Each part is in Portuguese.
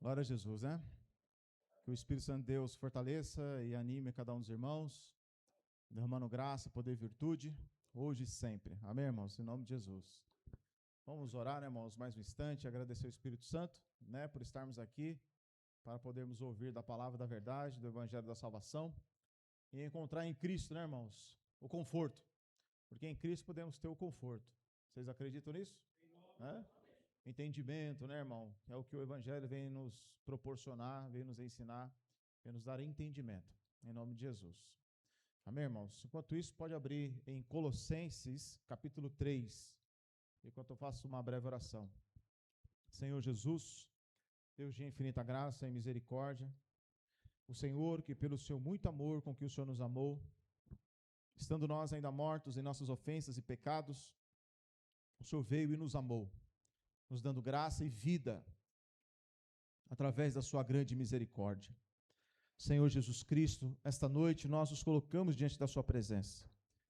Glória a Jesus, né? Que o Espírito Santo de Deus fortaleça e anime cada um dos irmãos, derramando graça, poder e virtude, hoje e sempre. Amém, irmãos? Em nome de Jesus. Vamos orar, né, irmãos, mais um instante, agradecer ao Espírito Santo, né, por estarmos aqui, para podermos ouvir da palavra da verdade, do Evangelho da salvação, e encontrar em Cristo, né, irmãos, o conforto. Porque em Cristo podemos ter o conforto. Vocês acreditam nisso? É? Entendimento, né, irmão? É o que o Evangelho vem nos proporcionar, vem nos ensinar, vem nos dar entendimento. Em nome de Jesus. Amém, irmãos? Enquanto isso, pode abrir em Colossenses, capítulo 3, enquanto eu faço uma breve oração. Senhor Jesus, Deus de infinita graça e misericórdia, o Senhor que pelo seu muito amor com que o Senhor nos amou, estando nós ainda mortos em nossas ofensas e pecados, o Senhor veio e nos amou, nos dando graça e vida, através da sua grande misericórdia. Senhor Jesus Cristo, esta noite nós nos colocamos diante da sua presença,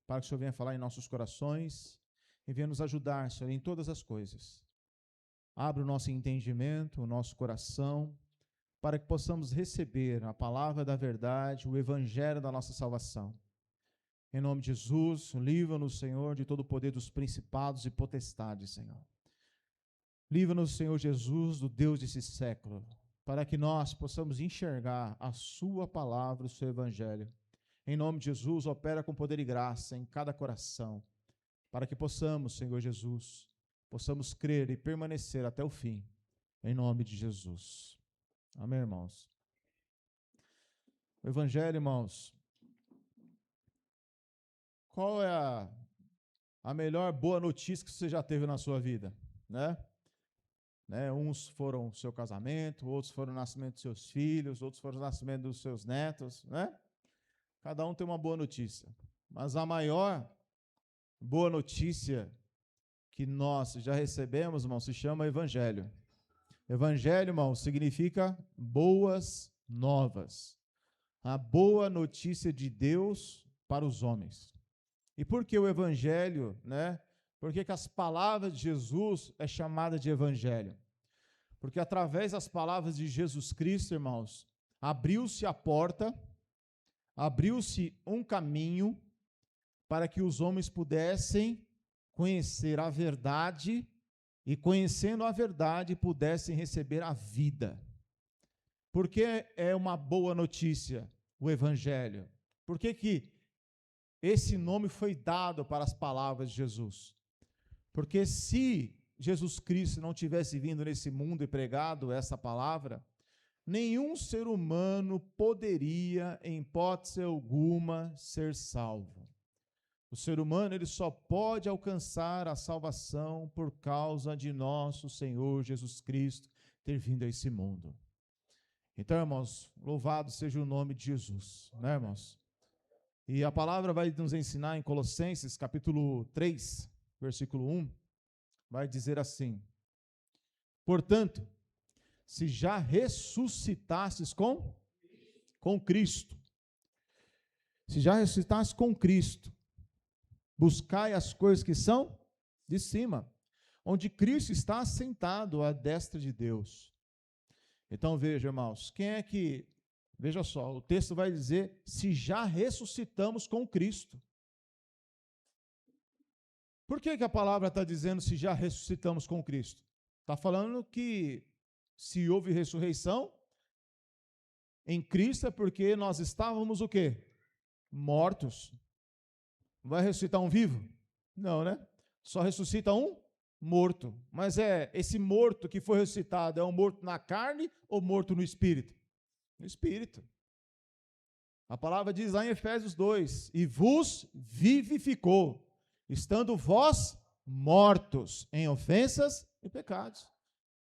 para que o Senhor venha falar em nossos corações, e venha nos ajudar, Senhor, em todas as coisas. Abra o nosso entendimento, o nosso coração, para que possamos receber a palavra da verdade, o evangelho da nossa salvação. Em nome de Jesus, livra-nos, Senhor, de todo o poder dos principados e potestades, Senhor. Livra-nos, Senhor Jesus, do Deus desse século, para que nós possamos enxergar a sua palavra, o seu evangelho. Em nome de Jesus, opera com poder e graça em cada coração, para que possamos, Senhor Jesus, possamos crer e permanecer até o fim, em nome de Jesus. Amém, irmãos? O evangelho, irmãos, qual é a melhor boa notícia que você já teve na sua vida, né? Uns foram o seu casamento, outros foram o nascimento dos seus filhos, outros foram o nascimento dos seus netos, né? Cada um tem uma boa notícia. Mas a maior boa notícia que nós já recebemos, irmão, se chama Evangelho. Evangelho, irmão, significa boas novas. A boa notícia de Deus para os homens. E por que o Evangelho, né? Por que as palavras de Jesus é chamada de Evangelho? Porque através das palavras de Jesus Cristo, irmãos, abriu-se a porta, abriu-se um caminho para que os homens pudessem conhecer a verdade e, conhecendo a verdade, pudessem receber a vida. Por que é uma boa notícia o Evangelho? Por que esse nome foi dado para as palavras de Jesus? Porque se Jesus Cristo não tivesse vindo nesse mundo e pregado essa palavra, nenhum ser humano poderia, em hipótese alguma, ser salvo. O ser humano ele só pode alcançar a salvação por causa de nosso Senhor Jesus Cristo ter vindo a esse mundo. Então, irmãos, louvado seja o nome de Jesus, né, irmãos? E a palavra vai nos ensinar em Colossenses, capítulo 3, versículo 1, vai dizer assim: portanto, se já ressuscitastes com Cristo, se já ressuscitastes com Cristo, buscai as coisas que são de cima, onde Cristo está assentado à destra de Deus. Então veja, irmãos, veja só, o texto vai dizer, se já ressuscitamos com Cristo. Por que a palavra está dizendo se já ressuscitamos com Cristo? Está falando que se houve ressurreição em Cristo é porque nós estávamos o quê? Mortos. Vai ressuscitar um vivo? Não, né? Só ressuscita um morto. Mas esse morto que foi ressuscitado, é um morto na carne ou morto no espírito? No espírito. A palavra diz lá em Efésios 2, e vos vivificou, estando vós mortos em ofensas e pecados.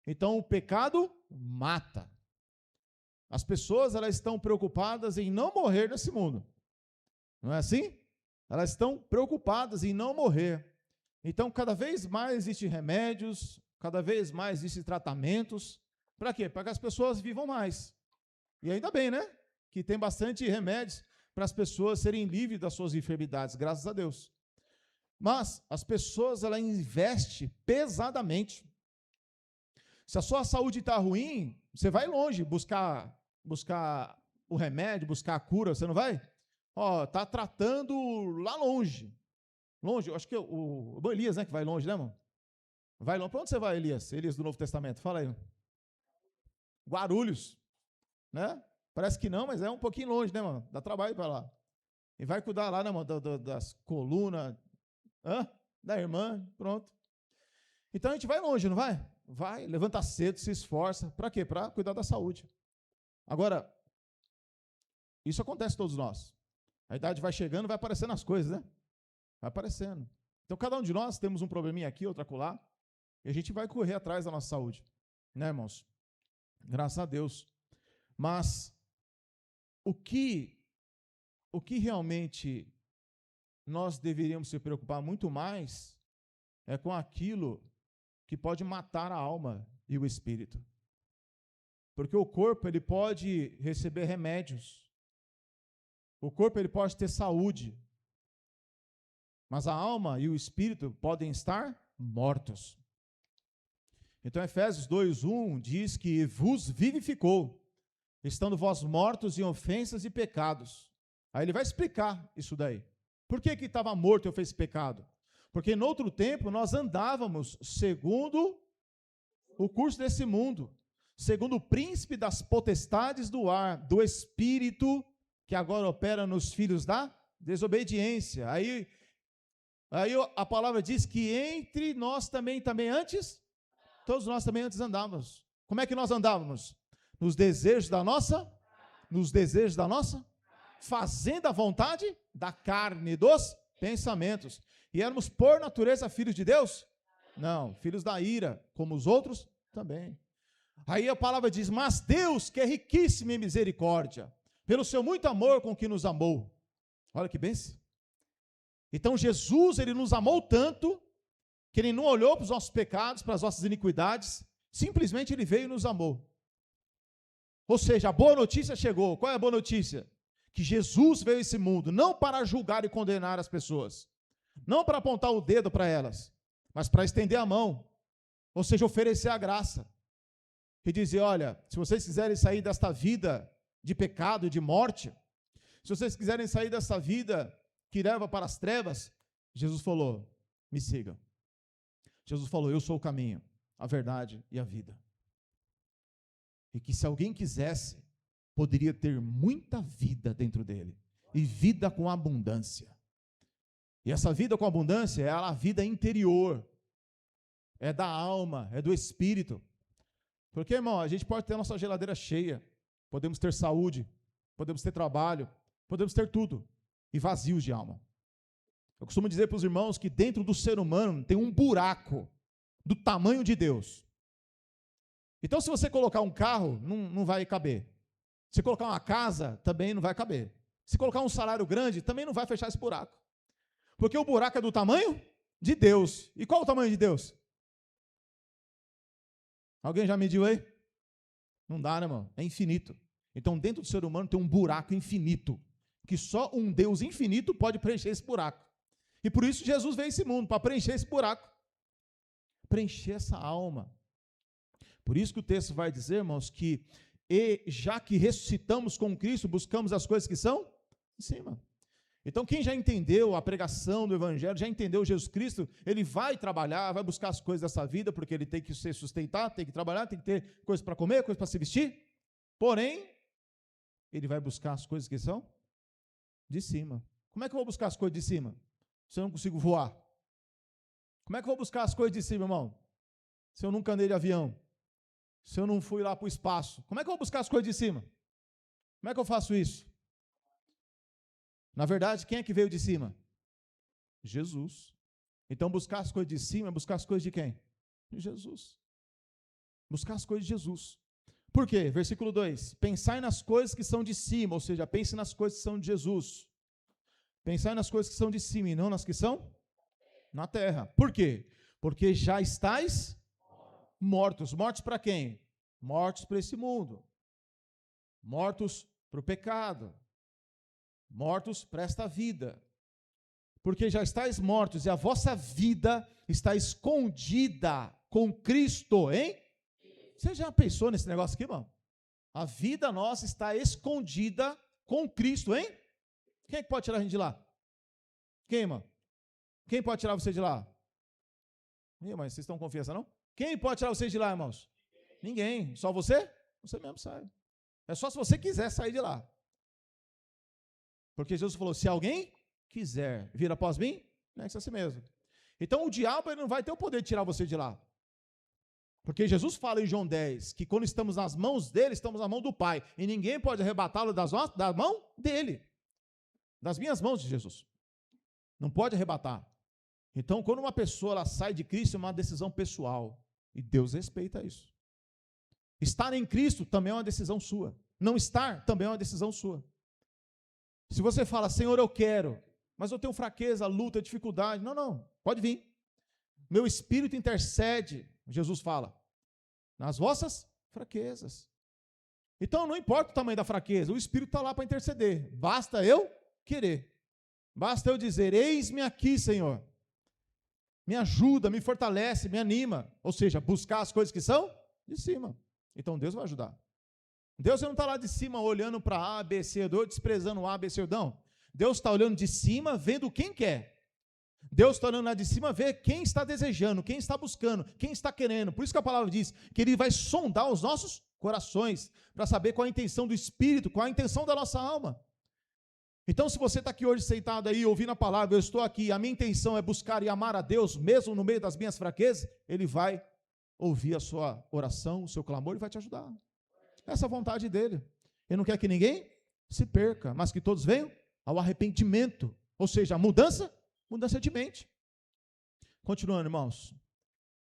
Então, o pecado mata. As pessoas, elas estão preocupadas em não morrer nesse mundo. Não é assim? Elas estão preocupadas em não morrer. Então, cada vez mais existem remédios, cada vez mais existem tratamentos. Para quê? Para que as pessoas vivam mais. E ainda bem, né? Que tem bastante remédios para as pessoas serem livres das suas enfermidades, graças a Deus. Mas as pessoas, elas investem pesadamente Se a sua saúde está ruim, você vai longe buscar o remédio, buscar a cura, você não vai? Ó, tá tratando lá longe. Longe, eu acho que o Elias, né, que vai longe, né, irmão? Vai longe. Para onde você vai, Elias? Elias do Novo Testamento, fala aí. Guarulhos, né? Parece que não, mas é um pouquinho longe, né, mano? Dá trabalho para lá. E vai cuidar lá, né, mano, das colunas, da irmã, pronto. Então a gente vai longe, não vai? Vai, levanta cedo, se esforça. Para quê? Para cuidar da saúde. Agora, isso acontece com todos nós. A idade vai chegando, vai aparecendo as coisas, né? Vai aparecendo. Então, cada um de nós temos um probleminha aqui, outro acolá, e a gente vai correr atrás da nossa saúde. Né, irmãos? Graças a Deus. Mas, o que realmente nós deveríamos se preocupar muito mais é com aquilo que pode matar a alma e o espírito. Porque o corpo, ele pode receber remédios. O corpo, ele pode ter saúde. Mas a alma e o espírito podem estar mortos. Então, Efésios 2:1 diz que vos vivificou, estando vós mortos em ofensas e pecados. Aí ele vai explicar isso daí. Por que estava morto e eu fiz pecado? Porque no outro tempo nós andávamos segundo o curso desse mundo, segundo o príncipe das potestades do ar, do espírito que agora opera nos filhos da desobediência. Aí a palavra diz que entre nós também antes, todos nós também antes andávamos. Como é que nós andávamos? Nos desejos da nossa, fazendo a vontade da carne, dos pensamentos. E éramos por natureza filhos de Deus? Não, filhos da ira, como os outros também. Aí a palavra diz, mas Deus, que é riquíssimo em misericórdia, pelo seu muito amor com que nos amou. Olha que bênção. Então Jesus, ele nos amou tanto, que ele não olhou para os nossos pecados, para as nossas iniquidades, simplesmente ele veio e nos amou. Ou seja, a boa notícia chegou. Qual é a boa notícia? Que Jesus veio a esse mundo, não para julgar e condenar as pessoas, não para apontar o dedo para elas, mas para estender a mão, ou seja, oferecer a graça, e dizer, olha, se vocês quiserem sair desta vida de pecado e de morte, se vocês quiserem sair dessa vida que leva para as trevas, Jesus falou, me sigam. Jesus falou, eu sou o caminho, a verdade e a vida. E que se alguém quisesse, poderia ter muita vida dentro dele, e vida com abundância. E essa vida com abundância é a vida interior, é da alma, é do espírito. Porque, irmão, a gente pode ter a nossa geladeira cheia, podemos ter saúde, podemos ter trabalho, podemos ter tudo, e vazios de alma. Eu costumo dizer para os irmãos que dentro do ser humano tem um buraco do tamanho de Deus. Então, se você colocar um carro, não vai caber. Se colocar uma casa, também não vai caber. Se colocar um salário grande, também não vai fechar esse buraco. Porque o buraco é do tamanho de Deus. E qual o tamanho de Deus? Alguém já mediu aí? Não dá, né, irmão? É infinito. Então, dentro do ser humano tem um buraco infinito, que só um Deus infinito pode preencher esse buraco. E por isso Jesus veio a esse mundo, para preencher esse buraco. Preencher essa alma. Por isso que o texto vai dizer, irmãos, que já que ressuscitamos com Cristo, buscamos as coisas que são em cima. Então, quem já entendeu a pregação do Evangelho, já entendeu Jesus Cristo, ele vai trabalhar, vai buscar as coisas dessa vida, porque ele tem que se sustentar, tem que trabalhar, tem que ter coisas para comer, coisas para se vestir. Porém, ele vai buscar as coisas que são de cima. Como é que eu vou buscar as coisas de cima, se eu não consigo voar? Como é que eu vou buscar as coisas de cima, irmão, se eu nunca andei de avião? Se eu não fui lá para o espaço? Como é que eu vou buscar as coisas de cima? Como é que eu faço isso? Na verdade, quem é que veio de cima? Jesus. Então, buscar as coisas de cima é buscar as coisas de quem? De Jesus. Buscar as coisas de Jesus. Por quê? Versículo 2. Pensai nas coisas que são de cima, ou seja, pense nas coisas que são de Jesus. Pensai nas coisas que são de cima e não nas que são na terra. Por quê? Porque já estáis mortos. Mortos para quem? Mortos para esse mundo. Mortos para o pecado. Mortos para esta vida. Porque já estáis mortos e a vossa vida está escondida com Cristo, hein? Você já pensou nesse negócio aqui, irmão? A vida nossa está escondida com Cristo, hein? Quem é que pode tirar a gente de lá? Quem, irmão? Quem pode tirar você de lá? Mas vocês estão com confiança, não? Quem pode tirar vocês de lá, irmãos? Ninguém. Só você? Você mesmo sai. É só se você quiser sair de lá. Porque Jesus falou, se alguém quiser vir após mim, negue-se a si mesmo. Então o diabo ele não vai ter o poder de tirar você de lá. Porque Jesus fala em João 10, que quando estamos nas mãos dele, estamos na mão do Pai. E ninguém pode arrebatá-lo da mão dele. Das minhas mãos de Jesus. Não pode arrebatar. Então, quando uma pessoa ela sai de Cristo, é uma decisão pessoal. E Deus respeita isso. Estar em Cristo também é uma decisão sua. Não estar também é uma decisão sua. Se você fala, Senhor, eu quero, mas eu tenho fraqueza, luta, dificuldade. Não, pode vir. Meu espírito intercede, Jesus fala, nas vossas fraquezas. Então, não importa o tamanho da fraqueza, o espírito está lá para interceder. Basta eu querer. Basta eu dizer, eis-me aqui, Senhor. Me ajuda, me fortalece, me anima. Ou seja, buscar as coisas que são de cima. Então Deus vai ajudar. Deus não está lá de cima olhando para A, B, C, D, desprezando A, B, C, D. Deus está olhando de cima, vendo quem quer. Deus está olhando lá de cima, vê quem está desejando, quem está buscando, quem está querendo. Por isso que a palavra diz que Ele vai sondar os nossos corações, para saber qual a intenção do Espírito, qual a intenção da nossa alma. Então, se você está aqui hoje sentado aí, ouvindo a palavra, eu estou aqui, a minha intenção é buscar e amar a Deus, mesmo no meio das minhas fraquezas, Ele vai ouvir a sua oração, o seu clamor e vai te ajudar. Essa é a vontade dEle. Ele não quer que ninguém se perca, mas que todos venham ao arrependimento, ou seja, a mudança de mente. Continuando, irmãos.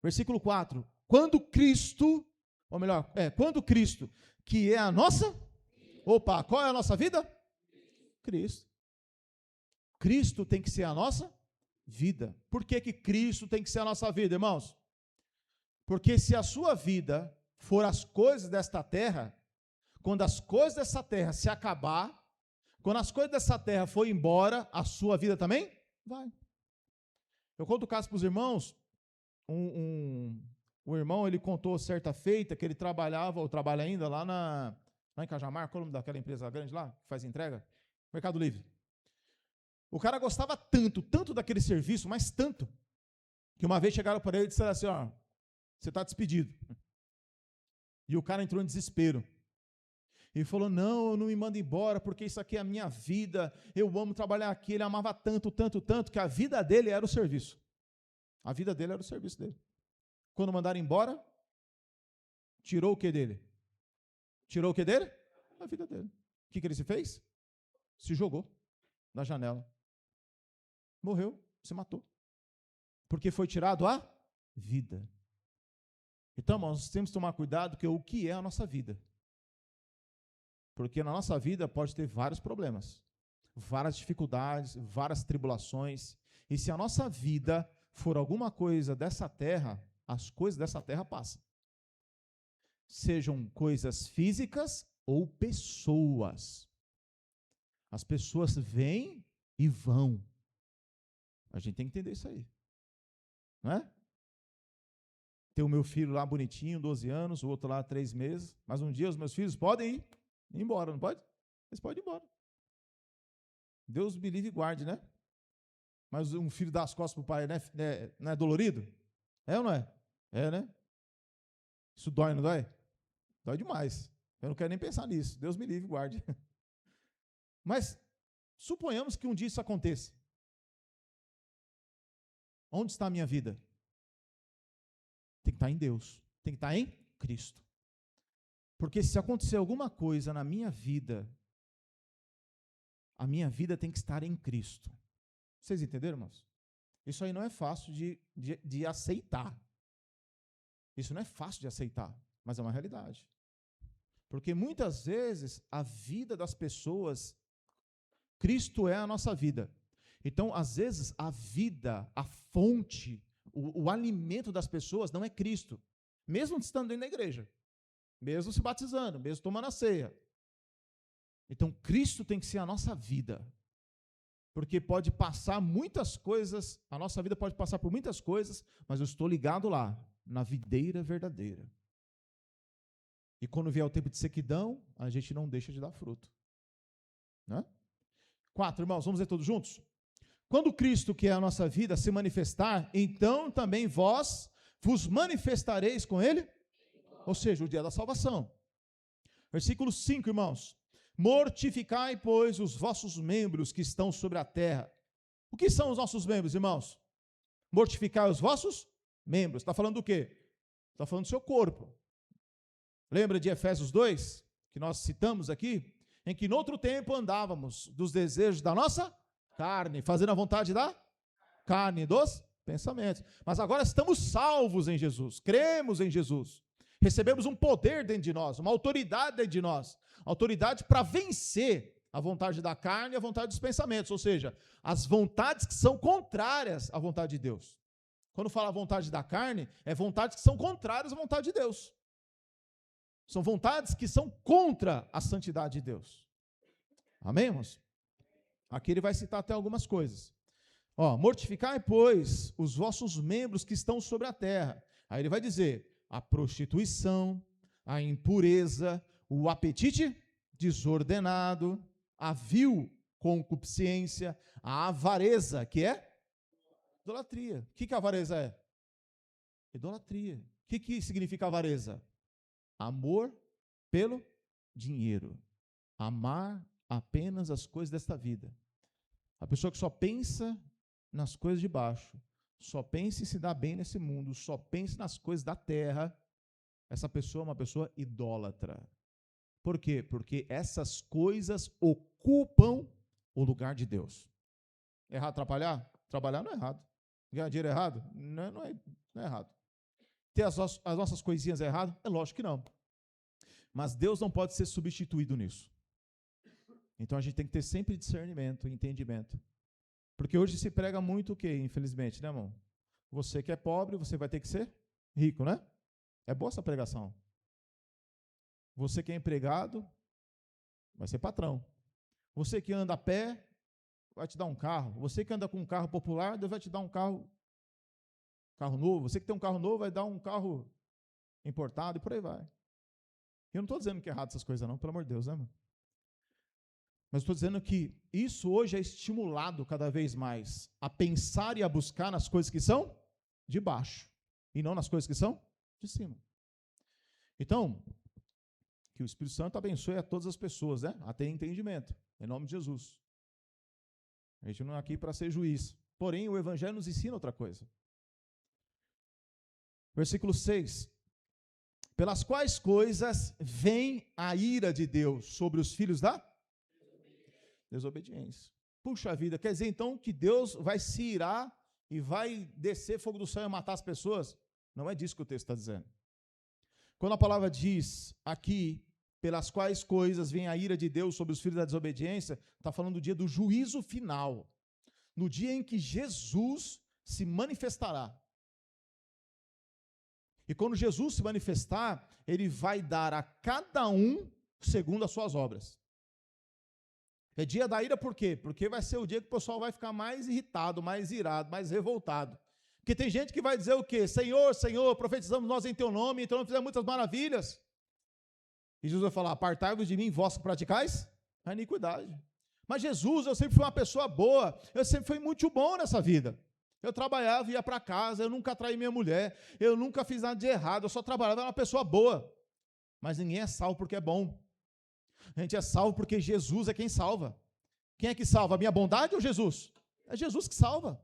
Versículo 4. Quando Cristo, que é a nossa, qual é a nossa vida? Cristo. Cristo tem que ser a nossa vida. Por que Cristo tem que ser a nossa vida, irmãos? Porque se a sua vida for as coisas desta terra, quando as coisas dessa terra se acabar, quando as coisas dessa terra for embora, a sua vida também vai. Eu conto o caso para os irmãos, o irmão, ele contou certa feita que ele trabalhava, ou trabalha ainda, lá em Cajamar, qual é o nome daquela empresa grande lá, que faz entrega? Mercado Livre. O cara gostava tanto daquele serviço, mas tanto, que uma vez chegaram para ele e disseram assim, você está despedido. E o cara entrou em desespero. Ele falou, não me manda embora, porque isso aqui é a minha vida, eu amo trabalhar aqui. Ele amava tanto, que a vida dele era o serviço. A vida dele era o serviço dele. Quando mandaram embora, tirou o que dele? Tirou o que dele? A vida dele. O que ele se fez? Se jogou da janela. Morreu, se matou. Porque foi tirado a vida. Então, irmãos, nós temos que tomar cuidado com o que é a nossa vida. Porque na nossa vida pode ter vários problemas, várias dificuldades, várias tribulações. E se a nossa vida for alguma coisa dessa terra, as coisas dessa terra passam. Sejam coisas físicas ou pessoas. As pessoas vêm e vão. A gente tem que entender isso aí. Não é? Tem o meu filho lá bonitinho, 12 anos, o outro lá 3 meses, mas um dia os meus filhos podem ir embora, não pode? Eles podem ir embora. Deus me livre e guarde, né? Mas um filho dá as costas para o pai, né? Não é dolorido? É ou não é? É, né? Isso dói, não dói? Dói demais. Eu não quero nem pensar nisso. Deus me livre e guarde. Mas suponhamos que um dia isso aconteça. Onde está a minha vida? Tem que estar em Deus. Tem que estar em Cristo. Porque se acontecer alguma coisa na minha vida, a minha vida tem que estar em Cristo. Vocês entenderam, irmãos? Isso aí não é fácil de aceitar. Isso não é fácil de aceitar, mas é uma realidade. Porque muitas vezes a vida das pessoas, Cristo é a nossa vida. Então, às vezes, a vida, a fonte, o alimento das pessoas não é Cristo. Mesmo estando dentro da igreja. Mesmo se batizando, mesmo tomando a ceia. Então, Cristo tem que ser a nossa vida. Porque pode passar muitas coisas, a nossa vida pode passar por muitas coisas, mas eu estou ligado lá, na videira verdadeira. E quando vier o tempo de sequidão, a gente não deixa de dar fruto. Né? 4, irmãos, vamos ler todos juntos? Quando Cristo, que é a nossa vida, se manifestar, então também vós vos manifestareis com Ele, ou seja, o dia da salvação. Versículo 5, irmãos. Mortificai, pois, os vossos membros que estão sobre a terra. O que são os nossos membros, irmãos? Mortificai os vossos membros. Está falando do quê? Está falando do seu corpo. Lembra de Efésios 2, que nós citamos aqui? Em que, noutro tempo, andávamos dos desejos da nossa carne, fazendo a vontade da carne, dos pensamentos. Mas agora estamos salvos em Jesus, cremos em Jesus. Recebemos um poder dentro de nós, uma autoridade dentro de nós. Autoridade para vencer a vontade da carne e a vontade dos pensamentos. Ou seja, as vontades que são contrárias à vontade de Deus. Quando fala a vontade da carne, é vontades que são contrárias à vontade de Deus. São vontades que são contra a santidade de Deus. Amém, irmãos? Aqui ele vai citar até algumas coisas. Mortificai, pois, os vossos membros que estão sobre a terra. Aí ele vai dizer, a prostituição, a impureza, o apetite desordenado, a vil concupiscência, a avareza, que é idolatria. O que a avareza é? Idolatria. O que significa avareza? Amor pelo dinheiro. Amar apenas as coisas desta vida. A pessoa que só pensa nas coisas de baixo, só pensa em se dar bem nesse mundo, só pensa nas coisas da terra, essa pessoa é uma pessoa idólatra. Por quê? Porque essas coisas ocupam o lugar de Deus. É errado atrapalhar? Trabalhar não é errado. Ganhar dinheiro é errado? Não é errado. Ter as nossas coisinhas é errado? É lógico que não. Mas Deus não pode ser substituído nisso. Então a gente tem que ter sempre discernimento, entendimento. Porque hoje se prega muito o quê, infelizmente, né, irmão? Você que é pobre, você vai ter que ser rico, né? É boa essa pregação. Você que é empregado, vai ser patrão. Você que anda a pé, vai te dar um carro. Você que anda com um carro popular, Deus vai te dar um carro novo. Você que tem um carro novo, vai dar um carro importado e por aí vai. Eu não estou dizendo que é errado essas coisas não, pelo amor de Deus, né, irmão? Mas estou dizendo que isso hoje é estimulado cada vez mais a pensar e a buscar nas coisas que são de baixo e não nas coisas que são de cima. Então, que o Espírito Santo abençoe a todas as pessoas, né? A ter entendimento, em nome de Jesus. A gente não é aqui para ser juiz. Porém, o Evangelho nos ensina outra coisa. Versículo 6. Pelas quais coisas vem a ira de Deus sobre os filhos da desobediência. Puxa vida, quer dizer então que Deus vai se irar e vai descer fogo do céu e matar as pessoas? Não é disso que o texto está dizendo. Quando a palavra diz aqui, pelas quais coisas vem a ira de Deus sobre os filhos da desobediência, está falando do dia do juízo final, no dia em que Jesus se manifestará. E quando Jesus se manifestar, ele vai dar a cada um segundo as suas obras. É dia da ira por quê? Porque vai ser o dia que o pessoal vai ficar mais irritado, mais irado, mais revoltado. Porque tem gente que vai dizer o quê? Senhor, Senhor, profetizamos nós em teu nome, então fizemos muitas maravilhas. E Jesus vai falar, apartai-vos de mim, vós que praticais a iniquidade. Mas Jesus, eu sempre fui uma pessoa boa, eu sempre fui muito bom nessa vida. Eu trabalhava, ia para casa, eu nunca traí minha mulher, eu nunca fiz nada de errado, eu só trabalhava, era uma pessoa boa. Mas ninguém é salvo porque é bom. A gente é salvo porque Jesus é quem salva. Quem é que salva? A minha bondade ou Jesus? É Jesus que salva.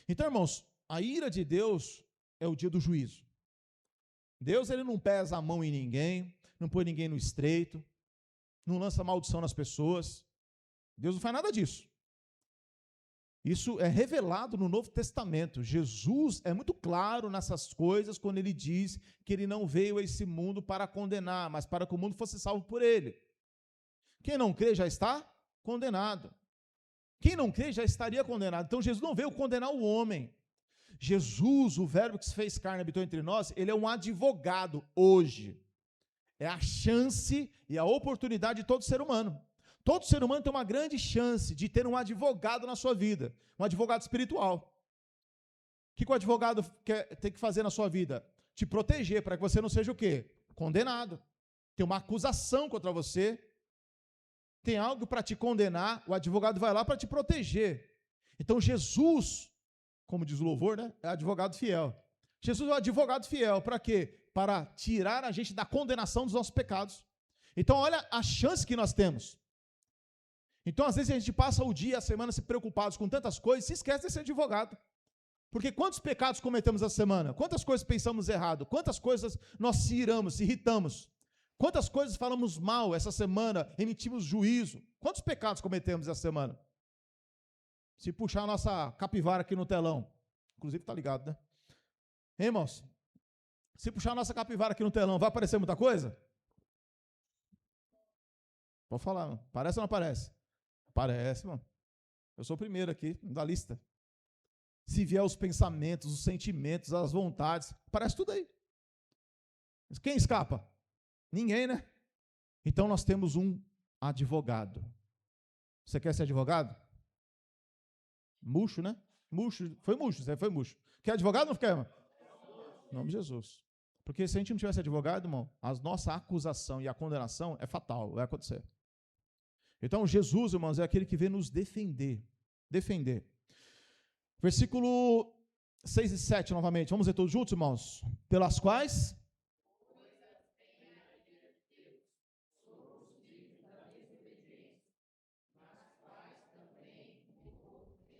Então, irmãos, a ira de Deus é o dia do juízo. Deus, ele não pesa a mão em ninguém, não põe ninguém no estreito, não lança maldição nas pessoas. Deus não faz nada disso. Isso é revelado no Novo Testamento. Jesus é muito claro nessas coisas quando ele diz que ele não veio a esse mundo para condenar, mas para que o mundo fosse salvo por ele. Quem não crê já está condenado. Quem não crê já estaria condenado. Então Jesus não veio condenar o homem. Jesus, o verbo que se fez carne e habitou entre nós, ele é um advogado hoje. É a chance e a oportunidade de todo ser humano. Todo ser humano tem uma grande chance de ter um advogado na sua vida, um advogado espiritual. O que o advogado tem que fazer na sua vida? te proteger, para que você não seja o quê? Condenado. Tem uma acusação contra você, tem algo para te condenar, o advogado vai lá para te proteger. Então Jesus, como diz o louvor, né, é advogado fiel. Jesus é o advogado fiel, para quê? Para tirar a gente da condenação dos nossos pecados. Então olha a chance que nós temos. Então às vezes a gente passa o dia, a semana se preocupados com tantas coisas, se esquece desse advogado. Porque quantos pecados cometemos essa semana? Quantas coisas pensamos errado? Quantas coisas nós se iramos, se irritamos? Quantas coisas falamos mal essa semana, emitimos juízo? Quantos pecados cometemos essa semana? Se puxar a nossa capivara aqui no telão, inclusive está ligado, né? Hein, irmãos? Se puxar a nossa capivara aqui no telão, vai aparecer muita coisa? Pode falar, mano. Parece ou não aparece? Aparece, mano. Eu sou o primeiro aqui da lista. Se vier os pensamentos, os sentimentos, as vontades, aparece tudo aí. Quem escapa? Ninguém, né? Então nós temos um advogado. Você quer ser advogado? Murcho, né? Murcho, foi murcho, você foi murcho. Quer advogado ou não quer, irmão? Em nome de Jesus. Porque se a gente não tivesse advogado, irmão, a nossa acusação e a condenação é fatal, vai acontecer. Então Jesus, irmãos, é aquele que vem nos defender. Defender. Versículo 6 e 7, novamente. Vamos ler todos juntos, irmãos? Pelas quais...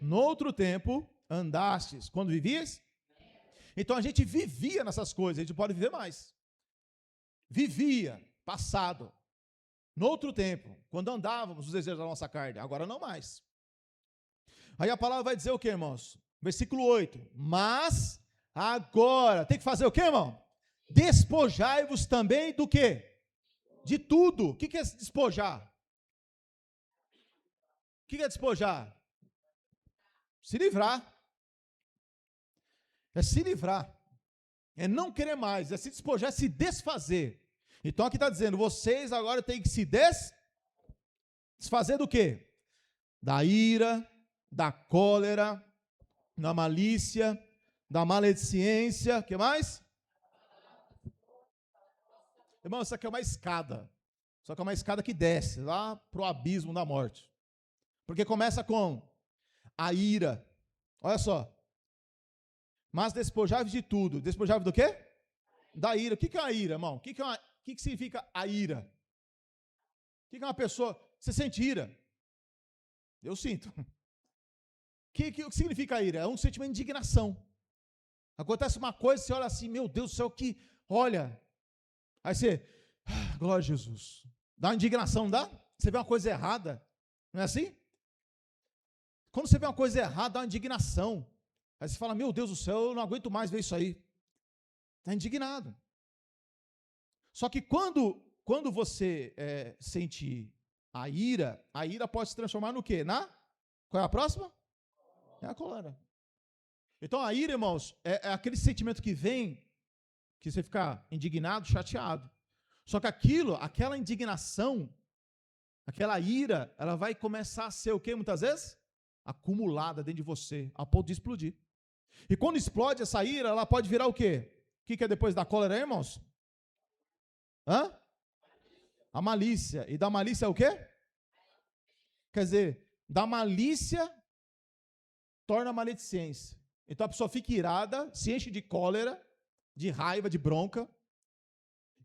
No outro tempo, andastes. Quando vivias? Então a gente vivia nessas coisas, a gente pode viver mais. Vivia, passado. No outro tempo, quando andávamos os desejos da nossa carne, agora não mais. Aí a palavra vai dizer o que, irmãos? Versículo 8. Mas agora, tem que fazer o que, irmão? Despojai-vos também do quê? De tudo. O que é despojar? O que é despojar? Se livrar. É se livrar. É não querer mais. É se despojar, é se desfazer. Então aqui está dizendo, vocês agora têm que se desfazer do quê? Da ira, da cólera, da malícia, da maledicência. O que mais? Irmão, isso aqui é uma escada. Só que é uma escada que desce lá para o abismo da morte. Porque começa com a ira. Olha só. Mas despojai-vos de tudo. Despojai-vos do quê? Da ira. O que é a ira, irmão? O que significa a ira? O que é uma pessoa... Você sente ira? Eu sinto. O que significa a ira? É um sentimento de indignação. Acontece uma coisa, você olha assim, meu Deus do céu, que... Olha. Aí você... glória a Jesus. Dá uma indignação, não dá? Você vê uma coisa errada. Não é assim? Quando você vê uma coisa errada, dá uma indignação. Aí você fala, meu Deus do céu, eu não aguento mais ver isso aí. Está indignado. Só que quando você sente a ira pode se transformar no quê? Qual é a próxima? É a cólera. Então a ira, irmãos, é aquele sentimento que vem, que você fica indignado, chateado. Só que aquela indignação, aquela ira, ela vai começar a ser o quê, muitas vezes? Acumulada dentro de você, a ponto de explodir. E quando explode essa ira, ela pode virar o quê? O que é depois da cólera, irmãos? A malícia. E da malícia é o quê? Quer dizer, da malícia torna maledicência. Então a pessoa fica irada, se enche de cólera, de raiva, de bronca.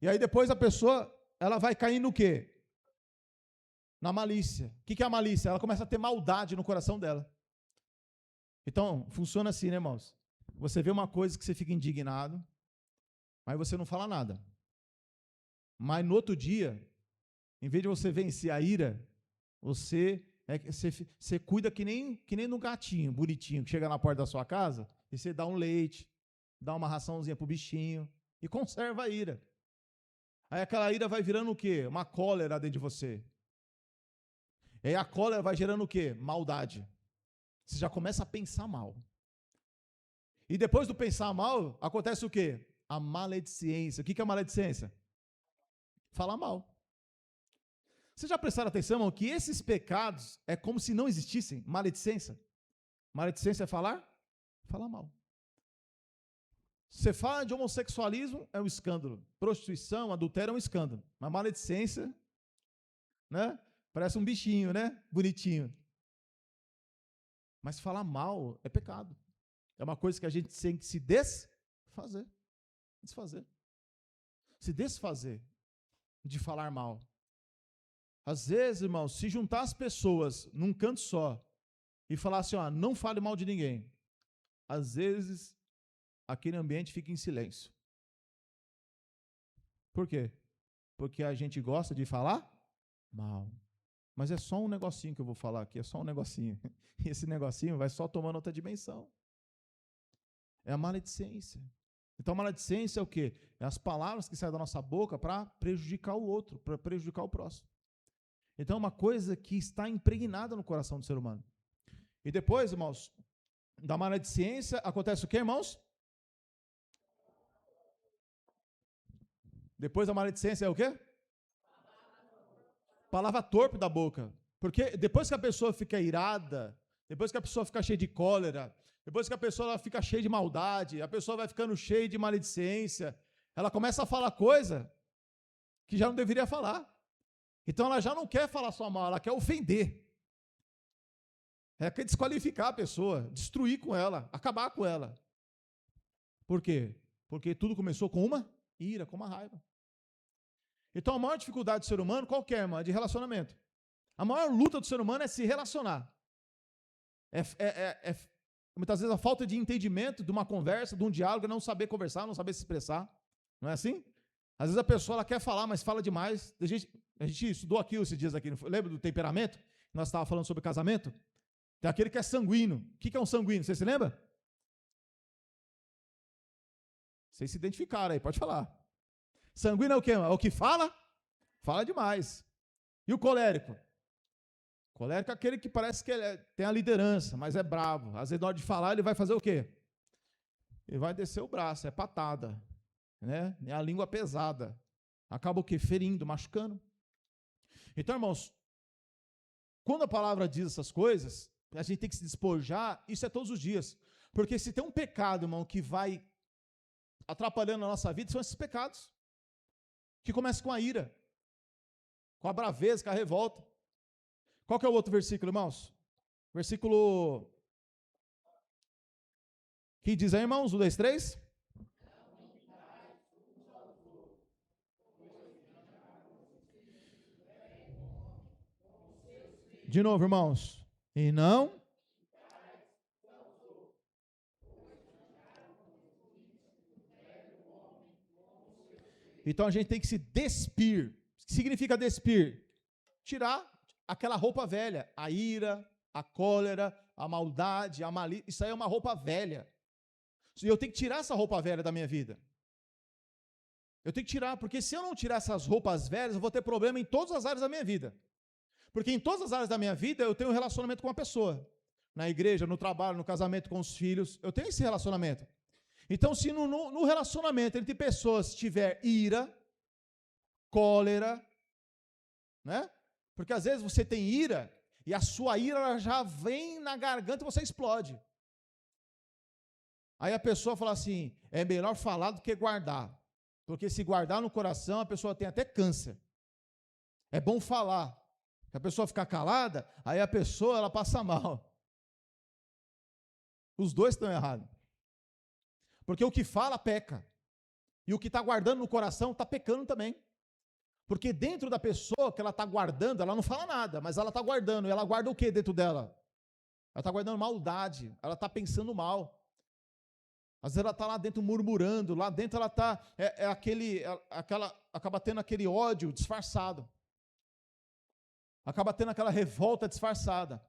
E aí depois a pessoa, ela vai cair no quê? Na malícia. O que é a malícia? Ela começa a ter maldade no coração dela. Então, funciona assim, né, irmãos? Você vê uma coisa que você fica indignado, mas você não fala nada. Mas no outro dia, em vez de você vencer a ira, você cuida que nem no gatinho bonitinho que chega na porta da sua casa e você dá um leite, dá uma raçãozinha pro bichinho e conserva a ira. Aí aquela ira vai virando o quê? Uma cólera dentro de você. E aí a cólera vai gerando o quê? Maldade. Você já começa a pensar mal. E depois do pensar mal, acontece o quê? A maledicência. O que é a maledicência? Falar mal. Vocês já prestaram atenção, irmão, que esses pecados é como se não existissem? Maledicência. Maledicência é falar? Falar mal. Você fala de homossexualismo, é um escândalo. Prostituição, adultério é um escândalo. Mas maledicência, né? Parece um bichinho, né? Bonitinho. Mas falar mal é pecado. É uma coisa que a gente tem que se desfazer. Desfazer. Se desfazer de falar mal. Às vezes, irmãos, se juntar as pessoas num canto só e falar assim, ó, não fale mal de ninguém, às vezes aquele ambiente fica em silêncio. Por quê? Porque a gente gosta de falar mal. Mas é só um negocinho que eu vou falar aqui, é só um negocinho. E esse negocinho vai só tomando outra dimensão. É a maledicência. Então, a maledicência é o quê? É as palavras que saem da nossa boca para prejudicar o outro, para prejudicar o próximo. Então, é uma coisa que está impregnada no coração do ser humano. E depois, irmãos, da maledicência, acontece o quê, irmãos? Depois da maledicência é o quê? Palavra torpe da boca. Porque depois que a pessoa fica irada, depois que a pessoa fica cheia de cólera, depois que a pessoa fica cheia de maldade, a pessoa vai ficando cheia de maledicência, ela começa a falar coisa que já não deveria falar. Então ela já não quer falar só mal, ela quer ofender. Ela quer desqualificar a pessoa, destruir com ela, acabar com ela. Por quê? Porque tudo começou com uma ira, com uma raiva. Então a maior dificuldade do ser humano, qual que é, irmã? De relacionamento. A maior luta do ser humano é se relacionar. Muitas vezes a falta de entendimento de uma conversa, de um diálogo, é não saber conversar, não saber se expressar. Não é assim? Às vezes a pessoa ela quer falar, mas fala demais. A gente estudou aqui esses dias aqui, lembra do temperamento? Nós estávamos falando sobre casamento. Tem aquele que é sanguíneo. O que é um sanguíneo? Você se lembra? Vocês se identificaram aí, pode falar. Sanguíneo é o quê? É o que fala? Fala demais. E o colérico? Colérico é aquele que parece que tem a liderança, mas é bravo. Às vezes, na hora de falar, ele vai fazer o quê? Ele vai descer o braço, é patada. Né? É a língua pesada. Acaba o quê? Ferindo, machucando. Então, irmãos, quando a palavra diz essas coisas, a gente tem que se despojar, isso é todos os dias. Porque se tem um pecado, irmão, que vai atrapalhando a nossa vida, são esses pecados. Que começam com a ira, com a braveza, com a revolta. Qual que é o outro versículo, irmãos? Versículo que diz aí, irmãos? 1, 2, 3. De novo, irmãos. E não. Então a gente tem que se despir. O que significa despir? Tirar aquela roupa velha, a ira, a cólera, a maldade, a malícia. Isso aí é uma roupa velha. E eu tenho que tirar essa roupa velha da minha vida. Eu tenho que tirar, porque se eu não tirar essas roupas velhas, eu vou ter problema em todas as áreas da minha vida. Porque em todas as áreas da minha vida eu tenho um relacionamento com uma pessoa. Na igreja, no trabalho, no casamento com os filhos, eu tenho esse relacionamento. Então, se no relacionamento entre pessoas tiver ira, cólera, né? Porque às vezes você tem ira e a sua ira já vem na garganta e você explode. Aí a pessoa fala assim, é melhor falar do que guardar. Porque se guardar no coração, a pessoa tem até câncer. É bom falar. Se a pessoa ficar calada, aí a pessoa ela passa mal. Os dois estão errados. Porque o que fala, peca. E o que está guardando no coração, está pecando também. Porque dentro da pessoa que ela está guardando, ela não fala nada, mas ela está guardando. E ela guarda o que dentro dela? Ela está guardando maldade. Ela está pensando mal. Às vezes ela está lá dentro murmurando. Lá dentro ela está... acaba tendo aquele ódio disfarçado. Acaba tendo aquela revolta disfarçada.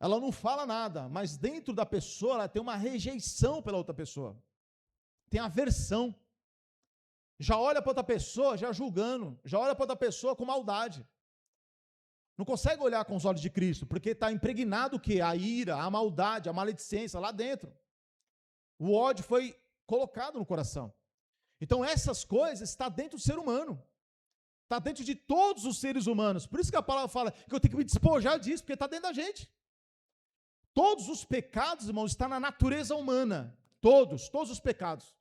Ela não fala nada, mas dentro da pessoa ela tem uma rejeição pela outra pessoa. Tem aversão. Já olha para outra pessoa, já julgando. Já olha para outra pessoa com maldade. Não consegue olhar com os olhos de Cristo, porque está impregnado o quê? A ira, a maldade, a maledicência lá dentro. O ódio foi colocado no coração. Então essas coisas estão dentro do ser humano. Está dentro de todos os seres humanos. Por isso que a palavra fala que eu tenho que me despojar disso, porque está dentro da gente. Todos os pecados, irmãos, estão na natureza humana. Todos os pecados.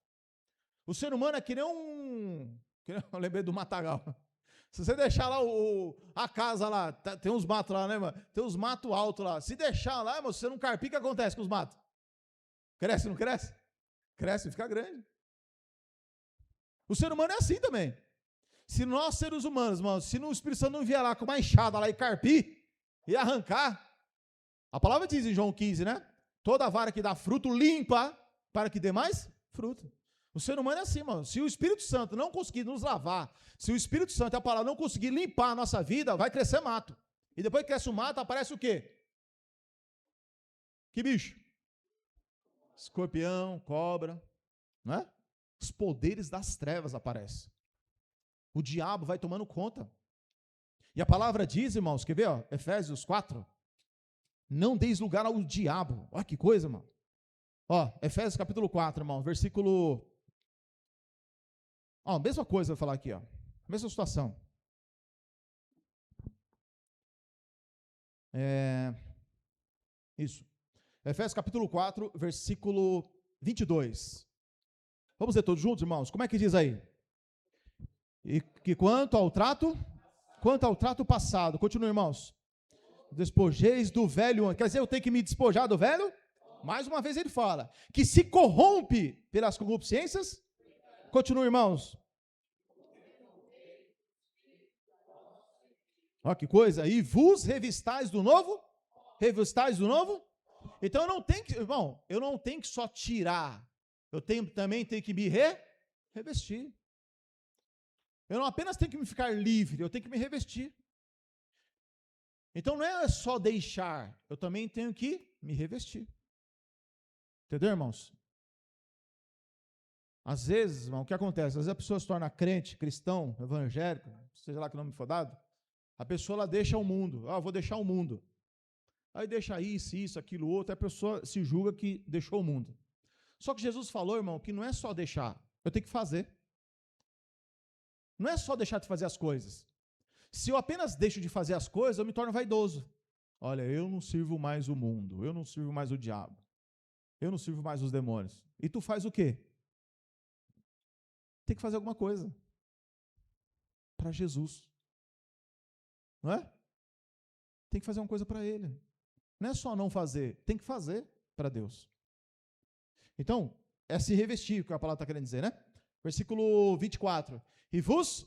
O ser humano é que nem eu lembrei do matagal. Se você deixar lá a casa lá, tem uns matos lá, né, mano? Tem uns matos altos lá. Se deixar lá, mano, se você não carpir, o que acontece com os matos? Cresce, não cresce? Cresce e fica grande. O ser humano é assim também. Se nós, seres humanos, mano, se o Espírito Santo não vier lá com uma enxada lá e carpir e arrancar, a palavra diz em João 15, né? Toda vara que dá fruto, limpa para que dê mais fruto. O ser humano é assim, mano. Se o Espírito Santo não conseguir nos lavar, se o Espírito Santo e a palavra não conseguir limpar a nossa vida, vai crescer mato. E depois que cresce o mato, aparece o quê? Que bicho? Escorpião, cobra, né? Os poderes das trevas aparecem. O diabo vai tomando conta. E a palavra diz, irmãos, quer ver, ó, Efésios 4, não deis lugar ao diabo. Olha que coisa, irmão. Ó, Efésios capítulo 4, irmão, versículo... Ó, mesma coisa eu vou falar aqui, ó. Mesma situação. Isso. Efésios capítulo 4, versículo 22. Vamos ler todos juntos, irmãos? Como é que diz aí? E que quanto ao trato passado, continua, irmãos. Despojeis do velho, quer dizer, eu tenho que me despojar do velho? Mais uma vez ele fala, que se corrompe pelas concupiscências. Continua, irmãos. Olha que coisa, e vos revistais do novo? Revistais do novo? Então eu não tenho que, irmão, eu não tenho que só tirar, também tenho que me revestir. Eu não apenas tenho que me ficar livre, eu tenho que me revestir. Então não é só deixar, eu também tenho que me revestir. Entendeu, irmãos? Às vezes, irmão, o que acontece? Às vezes a pessoa se torna crente, cristão, evangélico, seja lá que nome for dado, a pessoa ela deixa o mundo. Eu vou deixar o mundo. Aí deixa isso, aquilo, outro, a pessoa se julga que deixou o mundo. Só que Jesus falou, irmão, que não é só deixar, eu tenho que fazer. Não é só deixar de fazer as coisas. Se eu apenas deixo de fazer as coisas, eu me torno vaidoso. Olha, eu não sirvo mais o mundo, eu não sirvo mais o diabo, eu não sirvo mais os demônios. E tu faz o quê? Tem que fazer alguma coisa para Jesus. Não é? Tem que fazer uma coisa para Ele. Não é só não fazer, tem que fazer para Deus. Então, é se revestir, que a palavra está querendo dizer, né? Versículo 24. E vos,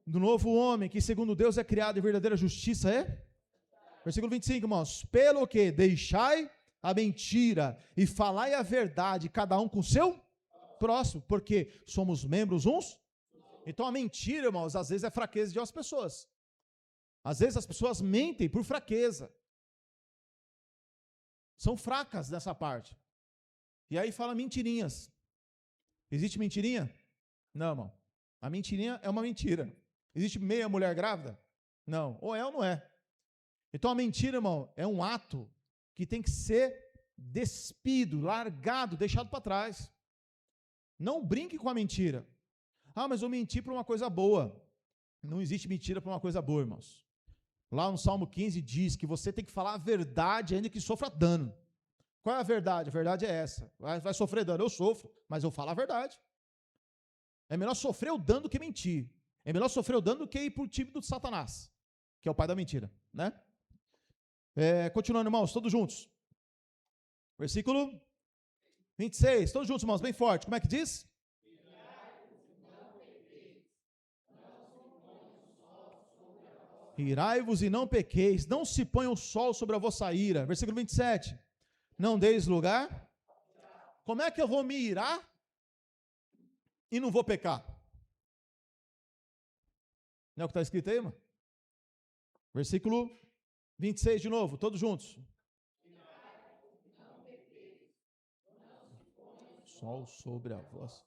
do novo homem, que segundo Deus é criado em verdadeira justiça, é? Versículo 25, irmãos. Pelo que deixai a mentira e falai a verdade, cada um com o seu próximo, porque somos membros uns. Então a mentira, irmãos, às vezes é fraqueza de umas pessoas. Às vezes as pessoas mentem por fraqueza. São fracas nessa parte. E aí fala mentirinhas. Existe mentirinha? Não, irmão. A mentirinha é uma mentira. Existe meia mulher grávida? Não. Ou é ou não é. Então a mentira, irmão, é um ato que tem que ser despido, largado, deixado para trás. Não brinque com a mentira. Ah, mas eu menti para uma coisa boa. Não existe mentira para uma coisa boa, irmãos. Lá no Salmo 15 diz que você tem que falar a verdade ainda que sofra dano. Qual é a verdade? A verdade é essa. Vai sofrer dano, eu sofro, mas eu falo a verdade. É melhor sofrer o dano do que mentir. É melhor sofrer o dano do que ir para o time do Satanás, que é o pai da mentira, né? Continuando, irmãos, todos juntos. Versículo 26, todos juntos, irmãos, bem forte. Como é que diz? Irai-vos e não pequeis, não se ponha o sol sobre a vossa ira. Versículo 27. Não deis lugar. Como é que eu vou me irar e não vou pecar? Não é o que está escrito aí, irmão? Versículo 26 de novo, todos juntos. Sol sobre a vossa.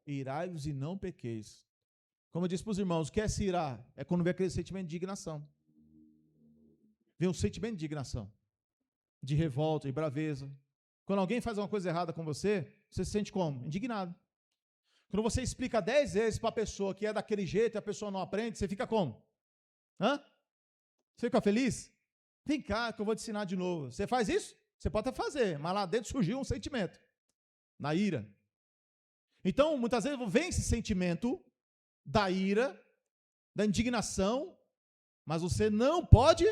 Irai-vos e não pequeis. Como eu disse para os irmãos, o que é se irar? É quando vem aquele sentimento de indignação. Vem um sentimento de indignação, de revolta, de braveza. Quando alguém faz uma coisa errada com você, você se sente como? Indignado. Quando você explica 10 vezes para a pessoa que é daquele jeito e a pessoa não aprende, você fica como? Você fica feliz? Vem cá que eu vou te ensinar de novo. Você faz isso? Você pode até fazer, mas lá dentro surgiu um sentimento. na ira. Então, muitas vezes vem esse sentimento da ira, da indignação, mas você não pode,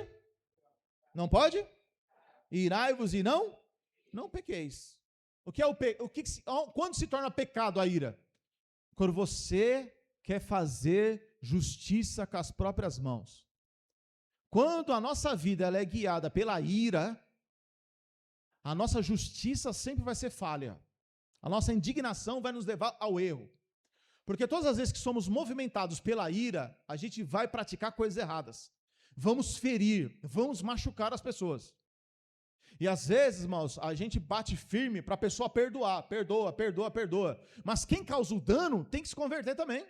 irai-vos e não pequeis. O que é quando se torna pecado a ira? Quando você quer fazer justiça com as próprias mãos. Quando a nossa vida ela é guiada pela ira, a nossa justiça sempre vai ser falha. A nossa indignação vai nos levar ao erro. Porque todas as vezes que somos movimentados pela ira, a gente vai praticar coisas erradas. Vamos ferir, vamos machucar as pessoas. E às vezes, irmãos, a gente bate firme para a pessoa perdoar, perdoa. Mas quem causa o dano tem que se converter também.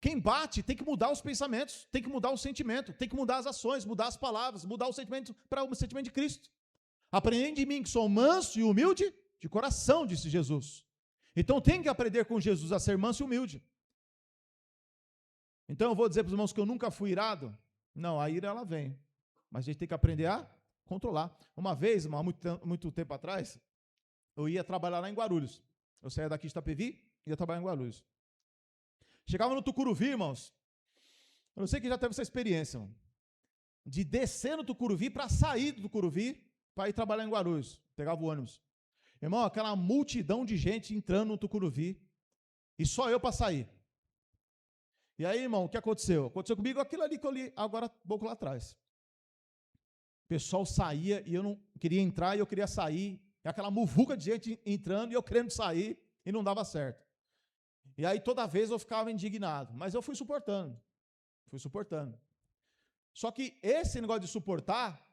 Quem bate tem que mudar os pensamentos, tem que mudar o sentimento, tem que mudar as ações, mudar as palavras, mudar o sentimento para o sentimento de Cristo. Aprendei de mim que sou manso e humilde de coração, disse Jesus. Então tem que aprender com Jesus a ser manso e humilde. Então eu vou dizer para os irmãos que eu nunca fui irado? Não, a ira ela vem, mas a gente tem que aprender a controlar. Uma vez, há muito tempo atrás, eu ia trabalhar lá em Guarulhos. Eu saía daqui de Itapevi e ia trabalhar em Guarulhos. Chegava no Tucuruvi, irmãos, eu não sei quem já teve essa experiência, irmão, de descer no Tucuruvi para sair do Tucuruvi para ir trabalhar em Guarulhos. Pegava o ônibus. Irmão, aquela multidão de gente entrando no Tucuruvi e só eu para sair. E aí, irmão, o que aconteceu? Aconteceu comigo aquilo ali que eu li agora, pouco lá atrás. O pessoal saía e eu não queria entrar e eu queria sair. E aquela muvuca de gente entrando e eu querendo sair e não dava certo. E aí toda vez eu ficava indignado, mas eu fui suportando. Só que esse negócio de suportar,